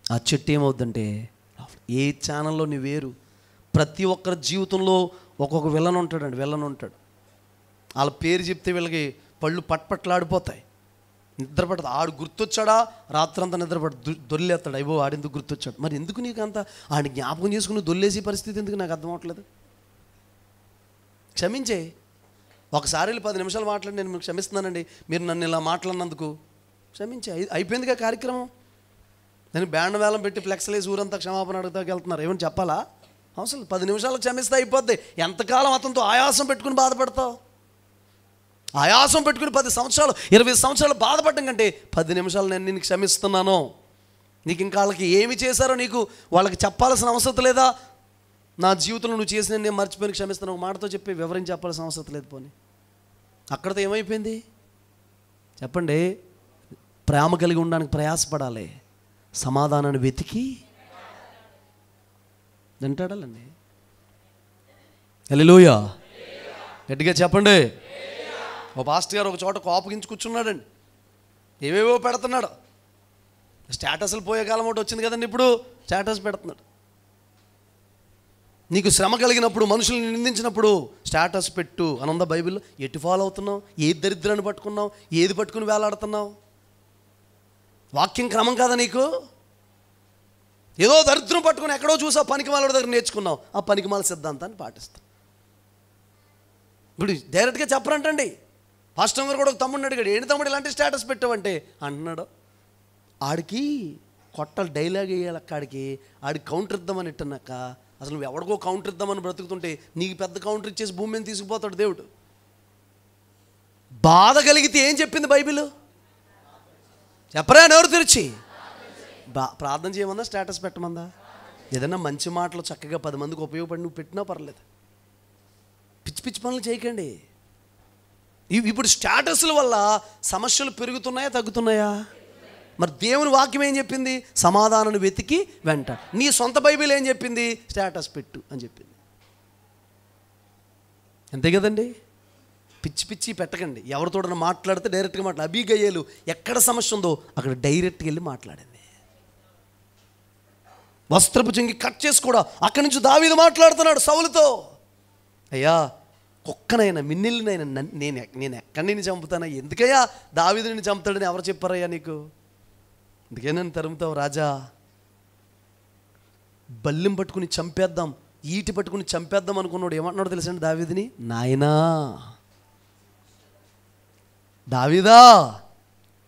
ఆ చెట్టు ఏమవుద్దంటే, ఏ ఛానల్లో నీ వేరు. ప్రతి ఒక్కరి జీవితంలో ఒక్కొక్క విలన్ ఉంటాడండి, విలన్ ఉంటాడు. వాళ్ళ పేరు చెప్తే వీళ్ళకి పళ్ళు పట్పట్లాడిపోతాయి, నిద్రపడదు. ఆడు గుర్తొచ్చాడా రాత్రంతా నిద్రపడు దొల్లేస్తాడు. అయ్యో ఆడెందుకు గుర్తొచ్చాడు. మరి ఎందుకు నీకు అంత ఆడిని జ్ఞాపకం చేసుకుని దొల్లేసే పరిస్థితి ఎందుకు నాకు అర్థం అవట్లేదు. క్షమించే. ఒకసారి 10 నిమిషాలు మాట్లాడి నేను మీకు క్షమిస్తున్నానండి, మీరు నన్ను ఇలా మాట్లాడినందుకు క్షమించే. అయిపోయిందిగా కార్యక్రమం. నేను బ్యాండ్ వేలం పెట్టి ఫ్లెక్స్లేసి ఊరంతా క్షమాపణ అడుగుతాకి వెళ్తున్నారు. ఏమని చెప్పాలా? అవసరం 10 నిమిషాలు క్షమిస్తే అయిపోద్ది. ఎంతకాలం అతనితో ఆయాసం పెట్టుకుని బాధపడతావు? ఆయాసం పెట్టుకుని 10 సంవత్సరాలు 20 సంవత్సరాలు బాధపడడం కంటే 10 నిమిషాలు నేను నిన్ను క్షమిస్తున్నాను. నీకు ఇంకా వాళ్ళకి ఏమి చేశారో నీకు వాళ్ళకి చెప్పాల్సిన అవసరం లేదా? నా జీవితంలో నువ్వు చేసిన నేను మర్చిపోయి క్షమిస్తాను ఒక మాటతో చెప్పి వివరించి చెప్పాల్సిన అవసరం లేదు. పోనీ అక్కడితో ఏమైపోయింది చెప్పండి? ప్రేమ కలిగి ఉండడానికి ప్రయాసపడాలి, సమాధానాన్ని వెతికి వెంటాడాలండి. హల్లెలూయా, గట్టిగా చెప్పండి. ఓ పాస్టర్ గారు ఒక చోట కోపగించి కూర్చున్నాడండి, ఏవేవో పెడుతున్నాడు. స్టేటస్లు పోయే కాలం ఒకటి వచ్చింది కదండి, ఇప్పుడు స్టేటస్ పెడుతున్నాడు. నీకు శ్రమ కలిగినప్పుడు, మనుషుల్ని నిందించినప్పుడు స్టేటస్ పెట్టు అని ఉందా బైబిల్లో? ఎటు ఫాలో అవుతున్నావు? ఏది దరిద్రాన్ని పట్టుకున్నావు? ఏది పట్టుకుని వేలాడుతున్నావు? వాక్యం క్రమం కాదా నీకు? ఏదో దరిద్రం పట్టుకుని ఎక్కడో చూసా పనికిమాల దగ్గర నేర్చుకున్నావు, ఆ పనికిమాల సిద్ధాంతాన్ని పాటిస్తాం. ఇప్పుడు డైరెక్ట్గా చెప్పరంటండి. పాస్టర్ గారు కూడా ఒక తమ్ముడిని అడిగాడు, ఏంటి తమ్ముడు ఇలాంటి స్టేటస్ పెట్టావంటే అంటున్నాడు, ఆడికి కొట్టలు డైలాగ్ వేయాలి అక్కడికి, ఆడికి కౌంటర్ ఇద్దామని ఇట్టన్నాక అసలు నువ్వు ఎవడికో కౌంటర్ ఇద్దామని బ్రతుకుతుంటే నీకు పెద్ద కౌంటర్ ఇచ్చేసి భూమి మీద తీసుకుపోతాడు దేవుడు. బాధ కలిగితే ఏం చెప్పింది బైబిల్? చెప్పరా నోరు తెరిచి? ప్రార్థన చేయమందా, స్టేటస్ పెట్టమందా? ఏదైనా మంచి మాటలు చక్కగా 10 మందికి ఉపయోగపడి నువ్వు పెట్టినా పర్లేదు. పిచ్చి పిచ్చి పనులు చేయకండి. ఇప్పుడు స్టేటస్ల వల్ల సమస్యలు పెరుగుతున్నాయా తగ్గుతున్నాయా? మరి దేవుని వాక్యం ఏం చెప్పింది? సమాధానాన్ని వెతికి వెంట. నీ సొంత బైబిల్ ఏం చెప్పింది? స్టేటస్ పెట్టు అని చెప్పింది. అంతే కదండి. పిచ్చి పిచ్చి పెట్టకండి. ఎవరితోడన్నా మాట్లాడితే డైరెక్ట్గా మాట్లాడు. అబీగయలు ఎక్కడ సమస్య ఉందో అక్కడ డైరెక్ట్గా వెళ్ళి మాట్లాడింది. వస్త్రపు చెంగి కట్ చేసి కూడా అక్కడి నుంచి దావీదు మాట్లాడుతున్నాడు సౌలుతో, అయ్యా కుక్కనైనా మిన్నెల్లినైనా నేను ఎక్కడి నుంచి చంపుతానా? ఎందుకయ్యా దావీదు నిన్ను చంపుతాడని ఎవరు చెప్పారయ్యా నీకు? అందుకే నన్ను తరుముతావు రాజా? బల్లెం పట్టుకుని చంపేద్దాం, ఈటి పట్టుకుని చంపేద్దాం అనుకున్నాడు. ఏమంటున్నాడు తెలుసండి దావీదుని? నాయనా దావీదా,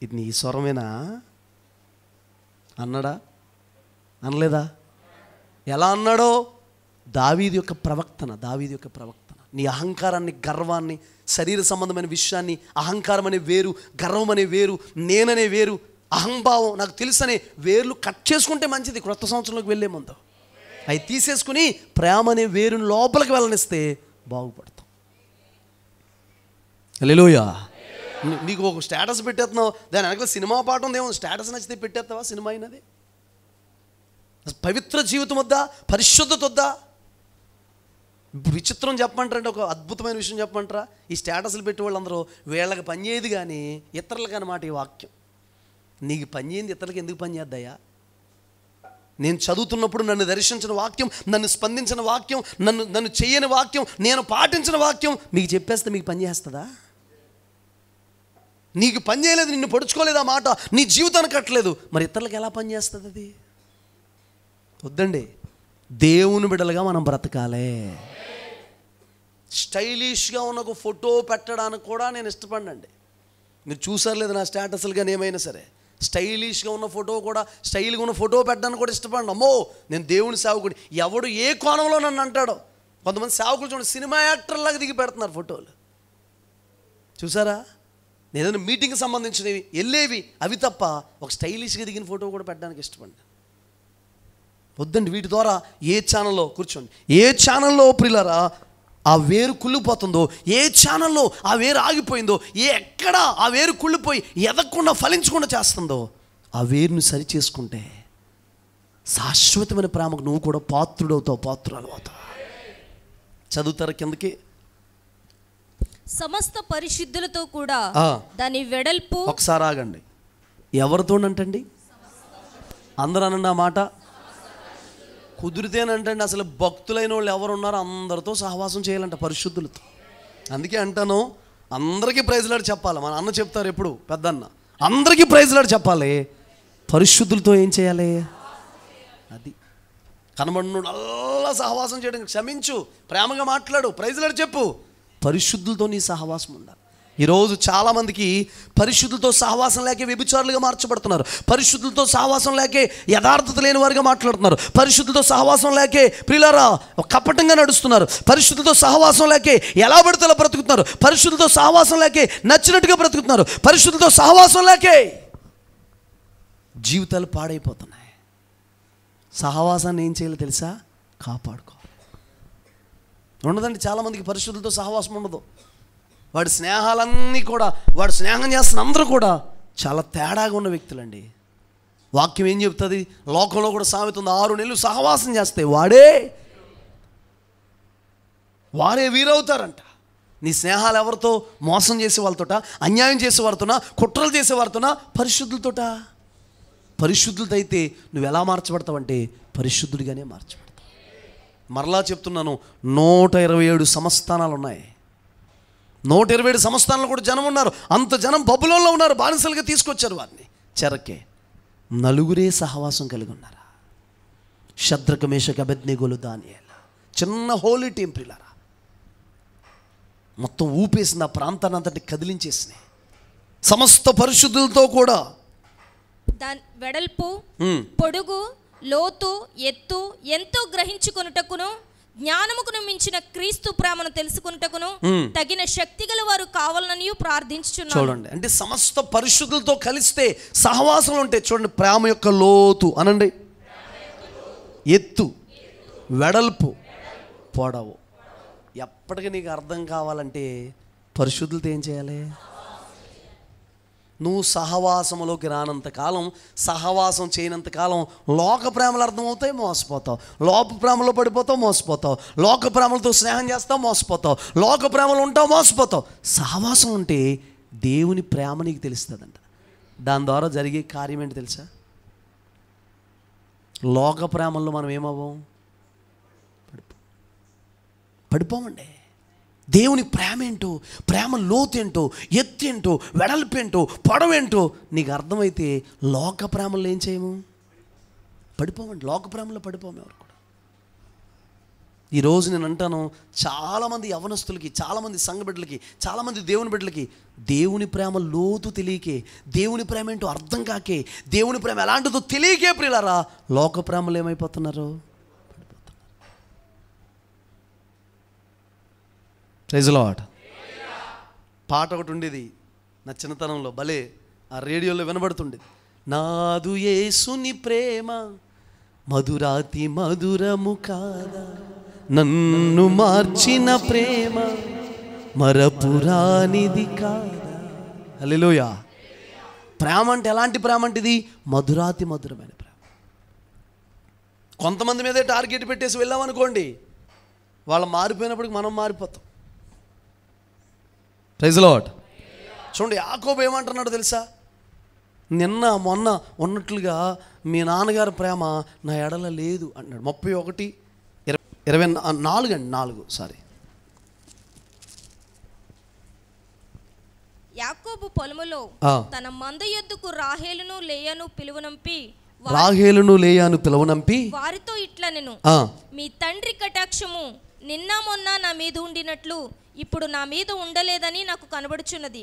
ఇది నీ స్వరమేనా అన్నాడా? అనలేదా? ఎలా అన్నాడో? దావీదు యొక్క ప్రవక్తన. నీ అహంకారాన్ని, గర్వాన్ని, శరీర సంబంధమైన విషయాన్ని, అహంకారం అనే వేరు, గర్వం అనే వేరు, నేననే వేరు, అహంభావం, నాకు తెలుసనే వేర్లు కట్ చేసుకుంటే మంచిది. క్రొత్త సంవత్సరంలోకి వెళ్ళే ముందు అవి తీసేసుకుని ప్రేమ అనే వేరుని లోపలికి వెళ్ళనిస్తే బాగుపడతాం. హల్లెలూయా. నీకు ఒక స్టేటస్ పెట్టేస్తున్నావు, దాని వెనకాల సినిమా పాట ఉంది, ఏమో స్టేటస్ నచ్చితే పెట్టేస్తావా? సినిమా అయినది. పవిత్ర జీవితం వద్దా? పరిశుద్ధత వద్దా? విచిత్రం చెప్పమంటారంటే, ఒక అద్భుతమైన విషయం చెప్పమంటారా? ఈ స్టేటస్లు పెట్టి వాళ్ళందరూ వీళ్ళకి పనిచేయదు కానీ ఇతరులకు అన్నమాట ఈ వాక్యం. నీకు పనిచేయింది ఇతరులకు ఎందుకు పనిచేద్దయ్యా? నేను చదువుతున్నప్పుడు నన్ను దర్శించిన వాక్యం, నన్ను స్పందించిన వాక్యం, నన్ను చేయని వాక్యం, నేను పాటించిన వాక్యం మీకు చెప్పేస్తే మీకు పని చేస్తుందా? నీకు పని చేయలేదు, నిన్ను పడుచుకోలేదు, ఆ మాట నీ జీవితానికి కట్టలేదు, మరి ఇతరులకు ఎలా పని చేస్తుంది అది? వద్దండి. దేవుని బిడ్డలుగా మనం బ్రతకాలే. స్టైలిష్గా ఉన్న ఒక ఫోటో పెట్టడానికి కూడా నేను ఇష్టపడినండి. మీరు చూసారు లేదు నా స్టేటస్లు కానీ ఏమైనా సరే, స్టైలిష్గా ఉన్న ఫోటో కూడా, స్టైల్గా ఉన్న ఫోటో పెట్టడానికి కూడా ఇష్టపడిన. అమ్మో నేను దేవుని సేవకుడి. ఎవడు ఏ కోణంలో నన్ను అంటాడో. కొంతమంది సేవకులు చూడండి సినిమా యాక్టర్లాగా దిగి పెడుతున్నారు ఫోటోలు. చూసారా? ఏదైనా మీటింగ్కి సంబంధించినవి వెళ్ళేవి అవి తప్ప ఒక స్టైలిష్గా దిగిన ఫోటో కూడా పెట్టడానికి ఇష్టపడినా. వద్దండి. వీటి ద్వారా ఏ ఛానల్లో కూర్చోండి, ఏ ఛానల్లో ప్రియులారా ఆ వేరు కుళ్ళిపోతుందో, ఏ ఛానల్లో ఆ వేరు ఆగిపోయిందో, ఎక్కడ ఆ వేరు కుళ్ళిపోయి ఎదగకుండా ఫలించకుండా చేస్తుందో, ఆ వేరుని సరి చేసుకుంటే శాశ్వతమైన ప్రేమకు నువ్వు కూడా పాత్రుడవుతావు, పాత్రురాలు అవుతావు. చదువుతారా కిందకి? సమస్త పరిశుద్ధులతో కూడా ఆ. దాని వెడల్పు. ఒకసారి ఆగండి. ఎవరితోనంటండి? అందరూ అనండి ఆ మాట. కుదిరితేనంటండి అసలు భక్తులైన వాళ్ళు ఎవరు ఉన్నారో అందరితో సహవాసం చేయాలంట, పరిశుద్ధులతో. అందుకే అంటాను, అందరికీ ప్రైజ్లాడు చెప్పాలి. మన అన్న చెప్తారు ఎప్పుడు, పెద్దన్న అందరికీ ప్రైజ్లాడు చెప్పాలి. పరిశుద్ధులతో ఏం చేయాలి? అది కనబడినోడు అల్లా సహవాసం చేయడం, క్షమించు, ప్రేమగా మాట్లాడు, ప్రైజ్లాడు చెప్పు. పరిశుద్ధులతో నీ సహవాసం ఉండాలి. ఈరోజు చాలామందికి పరిశుద్ధులతో సహవాసం లేకే వ్యభిచారులుగా మార్చబడుతున్నారు. పరిశుద్ధులతో సహవాసం లేకే యథార్థత లేని వారిగా మాట్లాడుతున్నారు. పరిశుద్ధులతో సహవాసం లేకే ప్రియులారా కపటంగా నడుస్తున్నారు. పరిశుద్ధులతో సహవాసం లేకే ఎలా పడితే అలా బ్రతుకుతున్నారు. పరిశుద్ధులతో సహవాసం లేకే నచ్చినట్టుగా బ్రతుకుతున్నారు. పరిశుద్ధులతో సహవాసం లేకే జీవితాలు పాడైపోతున్నాయి. సహవాసాన్ని ఏం చేయాలో తెలుసా? కాపాడుకో. ఉండదండి, చాలామందికి పరిశుద్ధులతో సహవాసం ఉండదు. వాడి స్నేహాలన్నీ కూడా, వాడు స్నేహం చేస్తున్న అందరూ కూడా చాలా తేడాగా ఉన్న వ్యక్తులండి. వాక్యం ఏం చెప్తుంది? లోకంలో కూడా సామెత ఉంది, 6 నెలలు సహవాసం చేస్తే వారే వీరవుతారంట. నీ స్నేహాలు ఎవరితో? మోసం చేసే వాళ్ళతోట, అన్యాయం చేసే వారితోనా, కుట్రలు చేసే వారితోనా? పరిశుద్ధులతోట. పరిశుద్ధులతో అయితే నువ్వు ఎలా మార్చబడతావంటే పరిశుద్ధుడిగానే మార్చబడతావు. మరలా చెప్తున్నాను, 127 సంస్థానాలు ఉన్నాయి. 127 సంస్థానాలు కూడా జనం ఉన్నారు. అంత జనం బబులోన్లో ఉన్నారు, బానిసలుగా తీసుకొచ్చారు వారిని చెరకే. 4 సహవాసం కలిగి ఉన్నారా? షద్రక, మేషక, అబేద్నెగోలు, దానియేలు. చిన్న హోలీ టీం ప్రియులారా, మొత్తం ఊపేసింది, ఆ ప్రాంతాన్ని అంతటి కదిలించేసినాయి. సమస్త పరిశుద్ధులతో కూడా దాని వెడల్పు, పొడుగు, లోతు, ఎత్తు ఎంతో గ్రహించుకొనుటకును జ్ఞానముకును మించిన క్రీస్తు ప్రేమను తెలుసుకొనుటకును తగిన శక్తి గల వారు కావాలని ప్రార్థించుచున్నాను. చూడండి, అంటే సమస్త పరిశుద్ధులతో కలిస్తే సహవాసం ఉంటే చూడండి, ప్రేమ యొక్క లోతు అనండి, ఎత్తు, వెడల్పు, పొడవు. ఎప్పటికీ నీకు అర్థం కావాలంటే పరిశుద్ధులతో ఏం చేయాలి? నువ్వు సహవాసంలోకి రానంతకాలం, సహవాసం చేయనంతకాలం లోక ప్రేమలు అర్థమవుతాయి, మోసపోతావు. లోక ప్రేమలో పడిపోతావు, మోసపోతావు. లోక ప్రేమలతో స్నేహం చేస్తావు, మోసపోతావు. లోక ప్రేమలు ఉంటావు, మోసపోతావు. సహవాసం ఉంటే దేవుని ప్రేమ నీకు తెలుస్తుందంట. దాని ద్వారా జరిగే కార్యం ఏంటి తెలుసా? లోక ప్రేమల్లో మనం ఏమవ్వం, పడిపోమండి. దేవుని ప్రేమ ఏంటో, ప్రేమ లోతేంటో, ఎత్తేంటో, వెడల్పేంటో, పొడవేంటో నీకు అర్థమైతే లోక ప్రేమల్లో ఏం చేయము, పడిపోమండి. లోక ప్రేమలో పడిపోము ఎవరు కూడా. ఈరోజు నేను అంటాను, చాలామంది యవనస్తులకి, చాలామంది సంఘ బిడ్డలకి, చాలామంది దేవుని బిడ్డలకి దేవుని ప్రేమ లోతు తెలియకే, దేవుని ప్రేమ ఏంటో అర్థం కాకే, దేవుని ప్రేమ ఎలాంటిదో తెలియకే ప్రియులారా లోక ప్రేమలు ఏమైపోతున్నారు, ప్రైజ్ లార్డ్. పాట ఒకటి ఉండేది నా చిన్నతనంలో, భలే ఆ రేడియోలో వినబడుతుండేది. నాదు యేసుని ప్రేమ మధురాతి మధురము కాదా, నన్ను మార్చిన ప్రేమ మరపురానిది కాదా. హల్లెలూయా. ప్రేమ అంటే ఎలాంటి ప్రేమ అంటే ఇది మధురాతి మధురమైన ప్రేమ. కొంతమంది మీదే టార్గెట్ పెట్టేసి వెళ్ళామనుకోండి, వాళ్ళు మారిపోయినప్పటికి మనం మారిపోతాం. Praise lord. చూడండి, యాకోబు ఏమంటున్నాడు తెలుసా? నిన్న మొన్న ఉన్నట్లుగా మీ నాన్నగారి ప్రేమ నా ఎడల లేదు అన్నాడు. 31:24 సారీ. యాకోబు పొలములో తన మంద యొద్దకు రాహేలును లేయాను పిలువనంపి వారితో ఇట్లనెను, మీ తండ్రి కటాక్షము నిన్న మొన్న నా మీద ఉండినట్లు ఇప్పుడు నా మీద ఉండలేదని నాకు కనబడుచున్నది.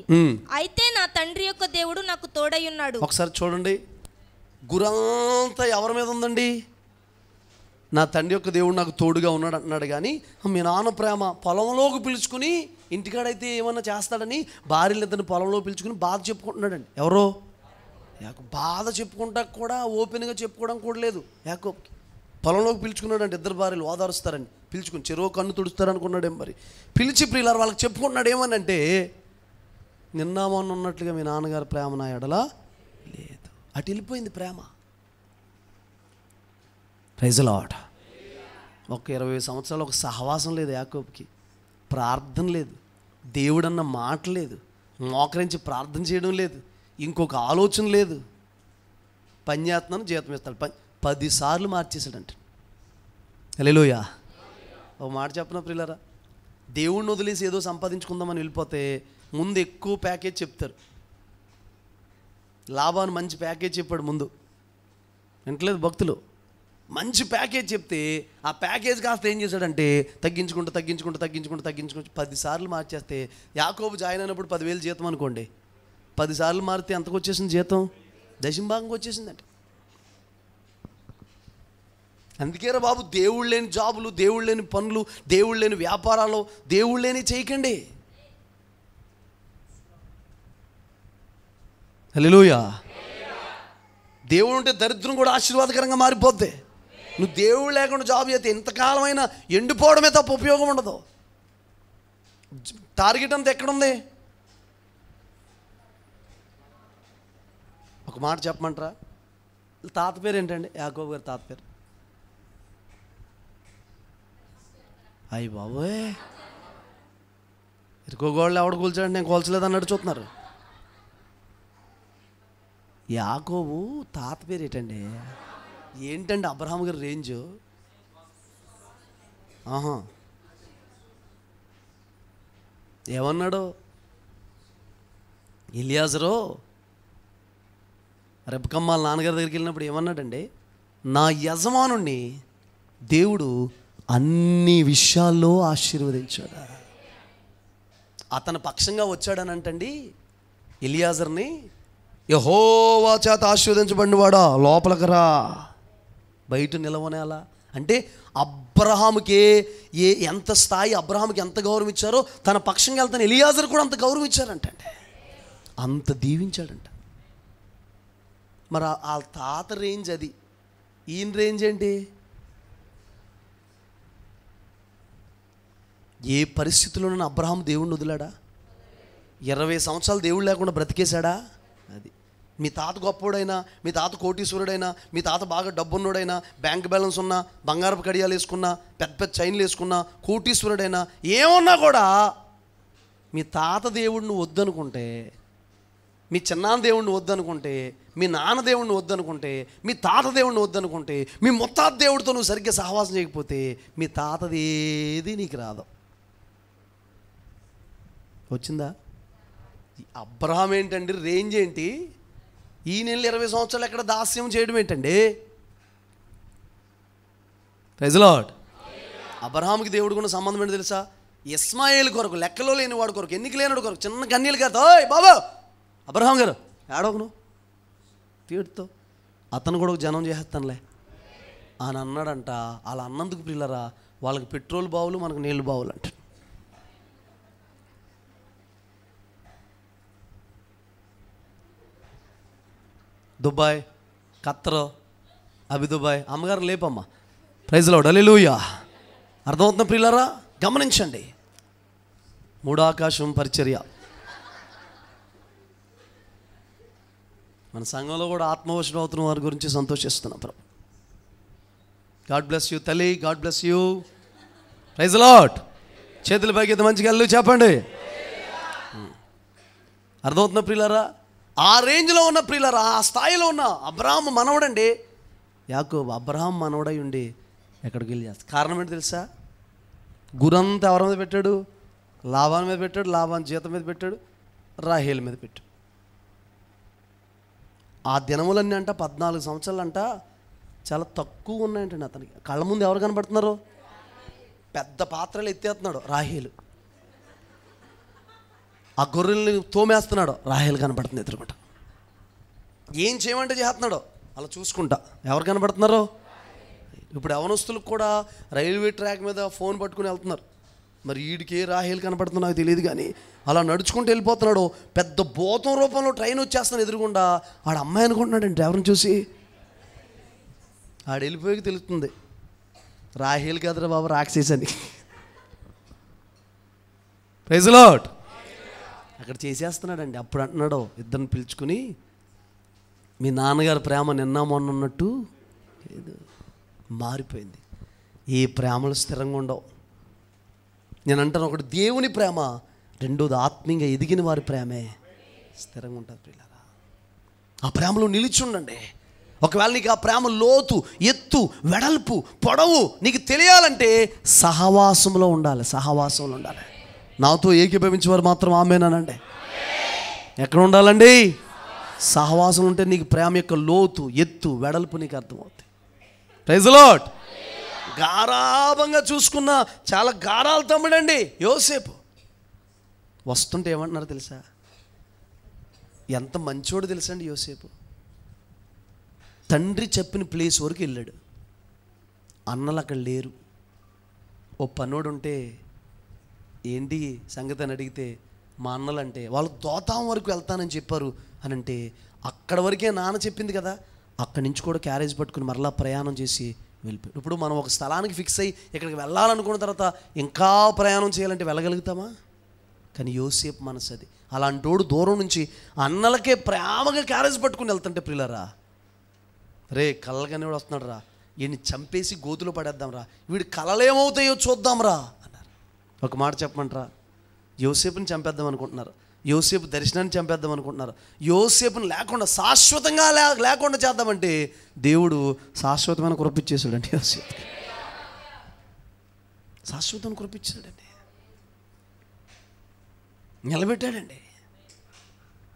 అయితే నా తండ్రి యొక్క దేవుడు నాకు తోడై ఉన్నాడు. ఒకసారి చూడండి, గురంతా ఎవరి మీద ఉందండి? నా తండ్రి యొక్క దేవుడు నాకు తోడుగా ఉన్నాడు అంటున్నాడు. కానీ మీ నాన్న ప్రేమ పొలంలోకి పిలుచుకుని, ఇంటికాడైతే ఏమన్నా చేస్తాడని భార్యలిద్దరిని పొలంలో పిలుచుకుని బాధ చెప్పుకుంటున్నాడండి. ఎవరో బాధ చెప్పుకుంటా కూడా ఓపెన్గా చెప్పుకోవడం కూడా లేదు యాకోబుకి. పొలంలోకి పిలుచుకున్నాడంటే ఇద్దరు భార్యలు ఓదారుస్తారండి, పిలుచుకుని చెరువు కన్ను తుడుస్తారు అనుకున్నాడేం మరి. పిలిచి ప్రియులారు వాళ్ళకి చెప్పుకుంటున్నాడు ఏమనంటే, నిన్న మొన్న ఉన్నట్లుగా మీ నాన్నగారి ప్రేమ నా ఎడల లేదు. అటు వెళ్ళిపోయింది ప్రేమ. Praise lord. ఒక 20 సంవత్సరాలు ఒక సహవాసం లేదు యాకోబుకి, ప్రార్థన లేదు, దేవుడన్న మాట లేదు, మోకరించి ప్రార్థన చేయడం లేదు, ఇంకొక ఆలోచన లేదు. పని చేస్తున్నాను జీతం ఇస్తాడు, 10 సార్లు మార్చేశాడంట. హల్లెలూయా. ఒక మాట చెప్పనా ప్రియులారా, దేవుణ్ణి వదిలేసి ఏదో సంపాదించుకుందామని వెళ్ళిపోతే ముందు ఎక్కువ ప్యాకేజ్ చెప్తారు. లాభాన్ని మంచి ప్యాకేజ్ చెప్పాడు ముందు, వింటలేదు భక్తులు. మంచి ప్యాకేజ్ చెప్తే ఆ ప్యాకేజ్ కాస్త ఏం చేశాడంటే తగ్గించుకుంటూ 10 సార్లు మార్చేస్తే, యాకోబు జాయిన్ అయినప్పుడు 10,000 జీతం అనుకోండి, 10 సార్లు మారితే ఎంతకు వచ్చేసింది జీతం? దశంభాగంగా వచ్చేసిందంట. అందుకేరా బాబు, దేవుడు లేని జాబులు, దేవుడు లేని పనులు, దేవుడు లేని వ్యాపారాలు, దేవుడు లేని చేయకండి. హల్లెలూయా. దేవుడు ఉంటే దరిద్రం కూడా ఆశీర్వాదకరంగా మారిపోద్ది. నువ్వు దేవుడు లేకుండా జాబ్ చేస్తే ఎంతకాలమైనా ఎండిపోవడమే తప్ప ఉపయోగం ఉండదు. టార్గెట్ అంతా ఎక్కడుంది? ఒక మాట చెప్పమంటారా? తాత పేరు ఏంటండి? యాకోబు గారి తాత పేరు? అయ్యి బాబోయ్, ఇరుకోగోళ్ళు ఎవడు కూల్చాడు, నేను కూల్చలేదు అన్నట్టు చూస్తున్నారు. యాకోబు తాత పేరు ఏంటండి? ఏంటండి అబ్రహాం గారి రేంజ్? ఏమన్నాడు ఎలియాజరు? రెబెక్కమ్మ వాళ్ళ నాన్నగారి దగ్గరికి వెళ్ళినప్పుడు ఏమన్నాడండి? నా యజమానుణ్ణి దేవుడు అన్ని విషయాల్లో ఆశీర్వదించాడు. అతని పక్షంగా వచ్చాడనంటండి ఎలియాజర్ని, యెహోవా చేత ఆశీర్వదించబడినవాడా లోపలికి రా, బయట నిలవనేలా. అంటే అబ్రహాముకే ఎంత స్థాయి, అబ్రహాముకి ఎంత గౌరవం ఇచ్చారో తన పక్షంగా వెళ్తాను ఎలియాజర్ కూడా అంత గౌరవం ఇచ్చారంటండి, అంత దీవించాడంట. మరి ఆ తాత రేంజ్ అది, ఈయన రేంజ్ ఏంటి? ఏ పరిస్థితుల్లోనూ అబ్రహాం దేవుణ్ణి వదిలాడా? 20 సంవత్సరాలు దేవుడు లేకుండా బ్రతికేశాడా? అది మీ తాత గొప్పోడైనా, మీ తాత కోటీశ్వరుడైనా, మీ తాత బాగా డబ్బున్నోడైనా, బ్యాంక్ బ్యాలెన్స్ ఉన్నా, బంగారపు కడియాలు వేసుకున్నా, పెద్ద పెద్ద చైన్లు వేసుకున్నా, కోటీశ్వరుడైనా, ఏమన్నా కూడా మీ తాత దేవుడిని వద్దనుకుంటే, మీ చిన్నాన్న దేవుడిని వద్దనుకుంటే, మీ నాన్న దేవుడిని వద్దనుకుంటే, మీ తాత దేవుడిని వద్దనుకుంటే, మీ ముత్తాత దేవుడితో నువ్వు సరిగ్గా సహవాసం చేయకపోతే మీ తాతది ఏది నీకు రాదు. వచ్చిందా? అబ్రహాం ఏంటండి రేంజ్ ఏంటి? ఈ నెల 20 సంవత్సరాలు ఎక్కడ దాస్యం చేయడం ఏంటండి? Praise lord. అబ్రహాంకి దేవుడికి సంబంధం ఏంటి తెలుసా? ఇస్మాయేల్ కొరకు, లెక్కలో లేని వాడు కొరకు, ఎన్నిక లేనివాడు కొరకు, చిన్న కన్నీళ్ళు కాదు. ఓయ్ బాబా అబ్రహాం గారు ఏడవకు, నువ్వు తీడుతో అతను కూడా ఒక జనం చేసేస్తానులే అని అన్నాడంట. అలా అన్నందుకు ప్రియులరా, వాళ్ళకి పెట్రోల్ బావులు, మనకు నీళ్ళు బావులు అంట. Dubai, Qatar, Abu Dhabi. అమ్మగారు లేపమ్మా. Praise lord. హల్లెలూయా. అర్థమవుతున్న ప్రియులారా, గమనించండి. 3వ ఆకాశం పరిచర్య. మన సంఘంలో కూడా ఆత్మవశం అవుతున్న వారి గురించి సంతోషిస్తున్నాం ప్రభు. గాడ్ బ్లెస్ యూ తల్లి, God bless you. Praise lord. చేతుల పైకి మంచిగా వెళ్ళు చెప్పండి. అర్థమవుతున్న ప్రియులారా, ఆ రేంజ్లో ఉన్న ప్రియులారా, ఆ స్థాయిలో ఉన్న అబ్రహాం మనవడండి యాకోబు. అబ్రహాం మనవడై ఉండి ఎక్కడికి వెళ్ళి చేస్తాడు. కారణం ఏంటి తెలుసా? గురంతా ఎవరి మీద పెట్టాడు? లాభాన్ మీద పెట్టాడు, లాభాన్ జీతం మీద పెట్టాడు, రాహేల్ మీద పెట్టాడు. ఆ దినములన్నీ అంట 14 సంవత్సరాలు అంట చాలా తక్కువ ఉన్నాయంటండి. అతనికి కళ్ళ ముందు ఎవరు కనబడుతున్నారు? పెద్ద పాత్రలు ఎత్తేస్తున్నాడు రాహేలు. ఆ గొర్రెల్ని తోమేస్తున్నాడు, రాహేల్ కనబడుతుంది ఎదురుకుంటా. ఏం చేయమంటే చేస్తున్నాడో అలా చూసుకుంటా ఎవరు కనబడుతున్నారో. ఇప్పుడు యవనస్తులకు కూడా రైల్వే ట్రాక్ మీద ఫోన్ పట్టుకుని వెళ్తున్నారు. మరి వీడికి ఏ రాహేల్ కనపడుతుందో నాకు తెలియదు, కానీ అలా నడుచుకుంటూ వెళ్ళిపోతున్నాడు. పెద్ద భూతం రూపంలో ట్రైన్ వచ్చేస్తాను ఎదురుగుండా. ఆడ అమ్మాయి అనుకుంటున్నాడంటే ఎవరిని చూసి. ఆడ వెళ్ళిపోయాక తెలుస్తుంది రాహేల్ కదరా బాబు రాక్షసి అని. Praise lord. అక్కడ చేసేస్తున్నాడండి. అప్పుడు అంటున్నాడు ఇద్దరిని పిలుచుకుని, మీ నాన్నగారి ప్రేమ నిన్న మొన్న ఉన్నట్టు లేదు, మారిపోయింది. ఏ ప్రేమలు స్థిరంగా ఉండవు. నేను అంటాను, ఒకటి దేవుని ప్రేమ, రెండోది ఆత్మీయంగా ఎదిగిన వారి ప్రేమే స్థిరంగా ఉంటుంది పిల్లరా. ఆ ప్రేమలో నిలిచి ఉండండి. ఒకవేళ నీకు ఆ ప్రేమ లోతు, ఎత్తు, వెడల్పు, పొడవు నీకు తెలియాలంటే సహవాసంలో ఉండాలి. సహవాసంలో ఉండాలి. నాతో ఏకీభవించేవారు మాత్రం ఆమేనండి. ఎక్కడ ఉండాలండి? సహవాసం ఉంటే నీకు ప్రేమ యొక్క లోతు, ఎత్తు, వెడల్పు నీకు అర్థమవుతాయి. Praise lord. గారాభంగా చూసుకున్న చాలా గారాలు తమ్ముడండి యోసేపు. వస్తుంటే ఏమంటున్నారు తెలుసా? ఎంత మంచోడు తెలుసా అండి యోసేపు. తండ్రి చెప్పిన ప్లేస్ వరకు వెళ్ళాడు. అన్నలు అక్కడ లేరు. ఓ పన్నోడు ఉంటే ఏంటి సంగతి అని అడిగితే, మా అన్నలు అంటే వాళ్ళు దోతాం వరకు వెళ్తానని చెప్పారు అని అంటే, అక్కడ వరకే నాన్న చెప్పింది కదా, అక్కడి నుంచి కూడా క్యారేజ్ పట్టుకుని మరలా ప్రయాణం చేసి వెళ్ళిపోయాడు. ఇప్పుడు మనం ఒక స్థలానికి ఫిక్స్ అయ్యి ఇక్కడికి వెళ్ళాలనుకున్న తర్వాత ఇంకా ప్రయాణం చేయాలంటే వెళ్ళగలుగుతామా? కానీ యోసేపు మనసు అది. అలాంటోడు దూరం నుంచి అన్నలకే ప్రేమగా క్యారేజ్ పట్టుకుని వెళ్తుంటే ప్రియులారా, రే కళ్ళగానే వాడు వస్తున్నాడు రా, వీడిని చంపేసి గోతులో పడేద్దాం రా, వీడి కళలేమవుతాయో చూద్దాం రా అన్నారు. ఒక మాట చెప్పమంటారా? యోసేపుని చంపేద్దాం అనుకుంటున్నారు, యోసేపు దర్శనాన్ని చంపేద్దాం అనుకుంటున్నారు. యోసేపుని లేకుండా శాశ్వతంగా లేకుండా చేద్దామంటే దేవుడు శాశ్వతమైన కురపిచ్చేసాడండి. యోసేపు శాశ్వతం కురపిచ్చాడండి, నిలబెట్టాడండి.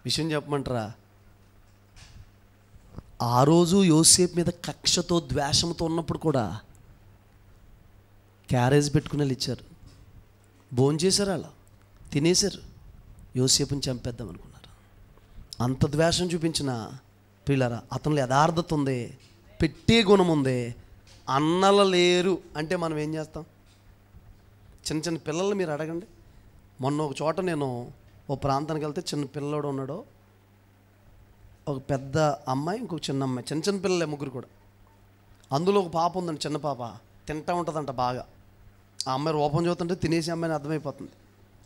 విషయం చెప్పమంటారా? ఆ రోజు యోసేపు మీద కక్షతో ద్వేషంతో ఉన్నప్పుడు కూడా క్యారేజ్ పెట్టుకుని వెళ్ళి ఇచ్చారు. భోంచేశారు, అలా తినేశారు. యోసేపుని చంపేద్దాం అనుకున్నారు. అంత ద్వేషం చూపించిన పిల్లరా, అతనిలో యథార్థత ఉంది, పెట్టే గుణం ఉంది. అన్నల లేరు అంటే మనం ఏం చేస్తాం? చిన్న చిన్న పిల్లలు మీరు అడగండి. మొన్న ఒక చోట నేను ఓ ప్రాంతానికి వెళ్తే చిన్న పిల్లడు ఉన్నాడు, ఒక పెద్ద అమ్మాయి, ఇంకొక చిన్న అమ్మాయి, చిన్న చిన్న పిల్లలే ముగ్గురు కూడా. అందులో ఒక పాప ఉందండి, చిన్న పాప, తింటా ఉంటుందంట బాగా. ఆ అమ్మాయి రూపం చూస్తుంటే తినేసి అమ్మాయిని అర్థమైపోతుంది.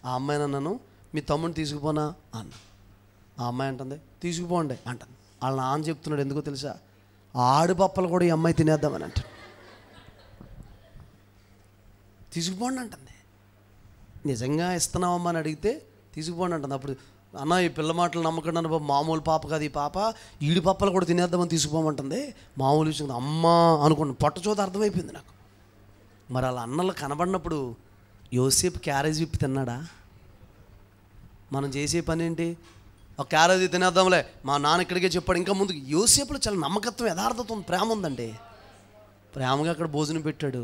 ఆ అమ్మాయిని అన్నాను, మీ తమ్ముడిని తీసుకుపోనా అన్న. ఆ అమ్మాయి అంటుంది, తీసుకుపోండి అంటుంది. వాళ్ళ నాన్న చెప్తున్నాడు, ఎందుకో తెలుసా? ఆడు పప్పలు కూడా ఈ అమ్మాయి తినేద్దామని అంటాడు. తీసుకుపోండి అంటుంది. నిజంగా ఇస్తున్నావమ్మా అని అడిగితే తీసుకుపోండి అంటుంది. అప్పుడు అన్న ఈ పిల్ల మాటలు నమ్మకండి అన్న, మామూలు పాప కాదు ఈ పాప, ఈడు పప్పలు కూడా తినేద్దామని తీసుకుపోమంటుంది. మామూలు విషయం అమ్మా అనుకోండి, పొట్ట చూత అర్థమైపోయింది నాకు. మరి వాళ్ళ అన్నలు కనబడినప్పుడు యోసేపు క్యారేజ్ విప్పి తిన్నాడా? మనం చేసే పని ఏంటి? ఒక క్యారేజ్ తినేద్దాంలే, మా నాన్న ఇక్కడికే చెప్పాడు, ఇంకా ముందుకు. యోసేపులో చాలా నమ్మకత్వం, యథార్థత ఉంది, ప్రేమ ఉందండి. ప్రేమగా అక్కడ భోజనం పెట్టాడు,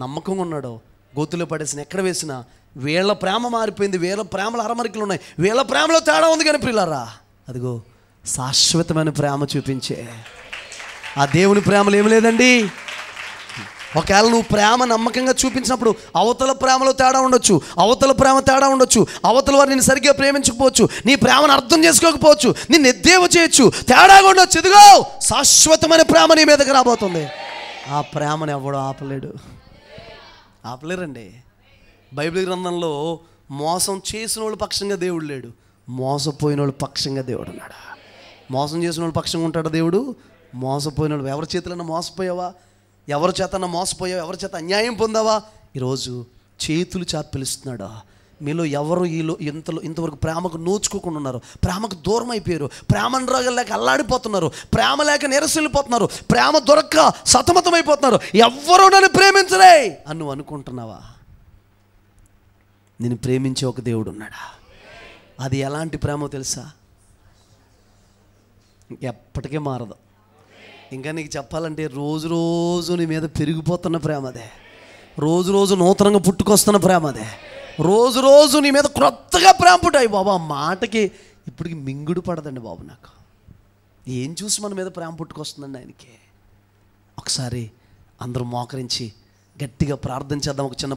నమ్మకంగా ఉన్నాడు. గోతులో పడేసిన ఎక్కడ వేసినా వీళ్ళ ప్రేమ మారిపోయింది. వీళ్ళ ప్రేమలో అరమరికలు ఉన్నాయి, వీళ్ళ ప్రేమలో తేడా ఉంది. కానీ ప్రియులారా, అదిగో శాశ్వతమైన ప్రేమ చూపించే ఆ దేవుని ప్రేమలు ఏమి లేదండి. ఒకవేళ నువ్వు ప్రేమ నమ్మకంగా చూపించినప్పుడు అవతల ప్రేమలో తేడా ఉండొచ్చు, అవతల ప్రేమ తేడా ఉండొచ్చు, అవతల వారు నేను సరిగ్గా ప్రేమించకపోవచ్చు, నీ ప్రేమను అర్థం చేసుకోకపోవచ్చు, నిన్ను ఎద్దేవ చేయొచ్చు, తేడాగా ఉండొచ్చు. ఇదిగో శాశ్వతమైన ప్రేమ నీ మీదకి రాబోతుంది. ఆ ప్రేమను ఎవడో ఆపలేరండి. బైబిల్ గ్రంథంలో మోసం చేసిన వాళ్ళ పక్షంగా దేవుడు లేడు, మోసపోయిన వాళ్ళ పక్షంగా దేవుడు ఉన్నాడు. మోసం చేసిన వాళ్ళ పక్షంగా ఉంటాడు దేవుడు. మోసపోయిన వాళ్ళు, ఎవరి చేతులన్నా మోసపోయావా? ఎవరి చేతన్నా మోసపోయావా? ఎవరి చేత అన్యాయం పొందావా? ఈరోజు చేతులు చాపి పిలుస్తున్నాడు. మీలో ఎవరు ఇంతవరకు ప్రేమకు నోచుకోకుండా ఉన్నారు, ప్రేమకు దూరం అయిపోయారు, ప్రేమను రాగలేక అల్లాడిపోతున్నారు, ప్రేమ లేక నిరసిల్లిపోతున్నారు, ప్రేమ దొరక్క సతమతమైపోతున్నారు, ఎవ్వరూ నన్ను ప్రేమించలే అని నువ్వు అనుకుంటున్నావా? నేను ప్రేమించే ఒక దేవుడు ఉన్నాడా? అది ఎలాంటి ప్రేమో తెలుసా? ఎప్పటికీ మారదు. ఇంకా నీకు చెప్పాలంటే రోజు రోజు నీ మీద పెరిగిపోతున్న ప్రేమ అదే, రోజు రోజు నూతనంగా పుట్టుకొస్తున్న ప్రేమ అదే, రోజు రోజు నీ మీద క్రొత్తగా ప్రేమ పుట్టాయి. బాబా ఆ మాటకి ఇప్పటికి మింగుడు పడదండి బాబు. నాకు ఏం చూసి మన మీద ప్రేమ పుట్టుకొస్తుందండి ఆయనకి. ఒకసారి అందరూ మోకరించి గట్టిగా ప్రార్థన చేద్దాం. ఒక చిన్న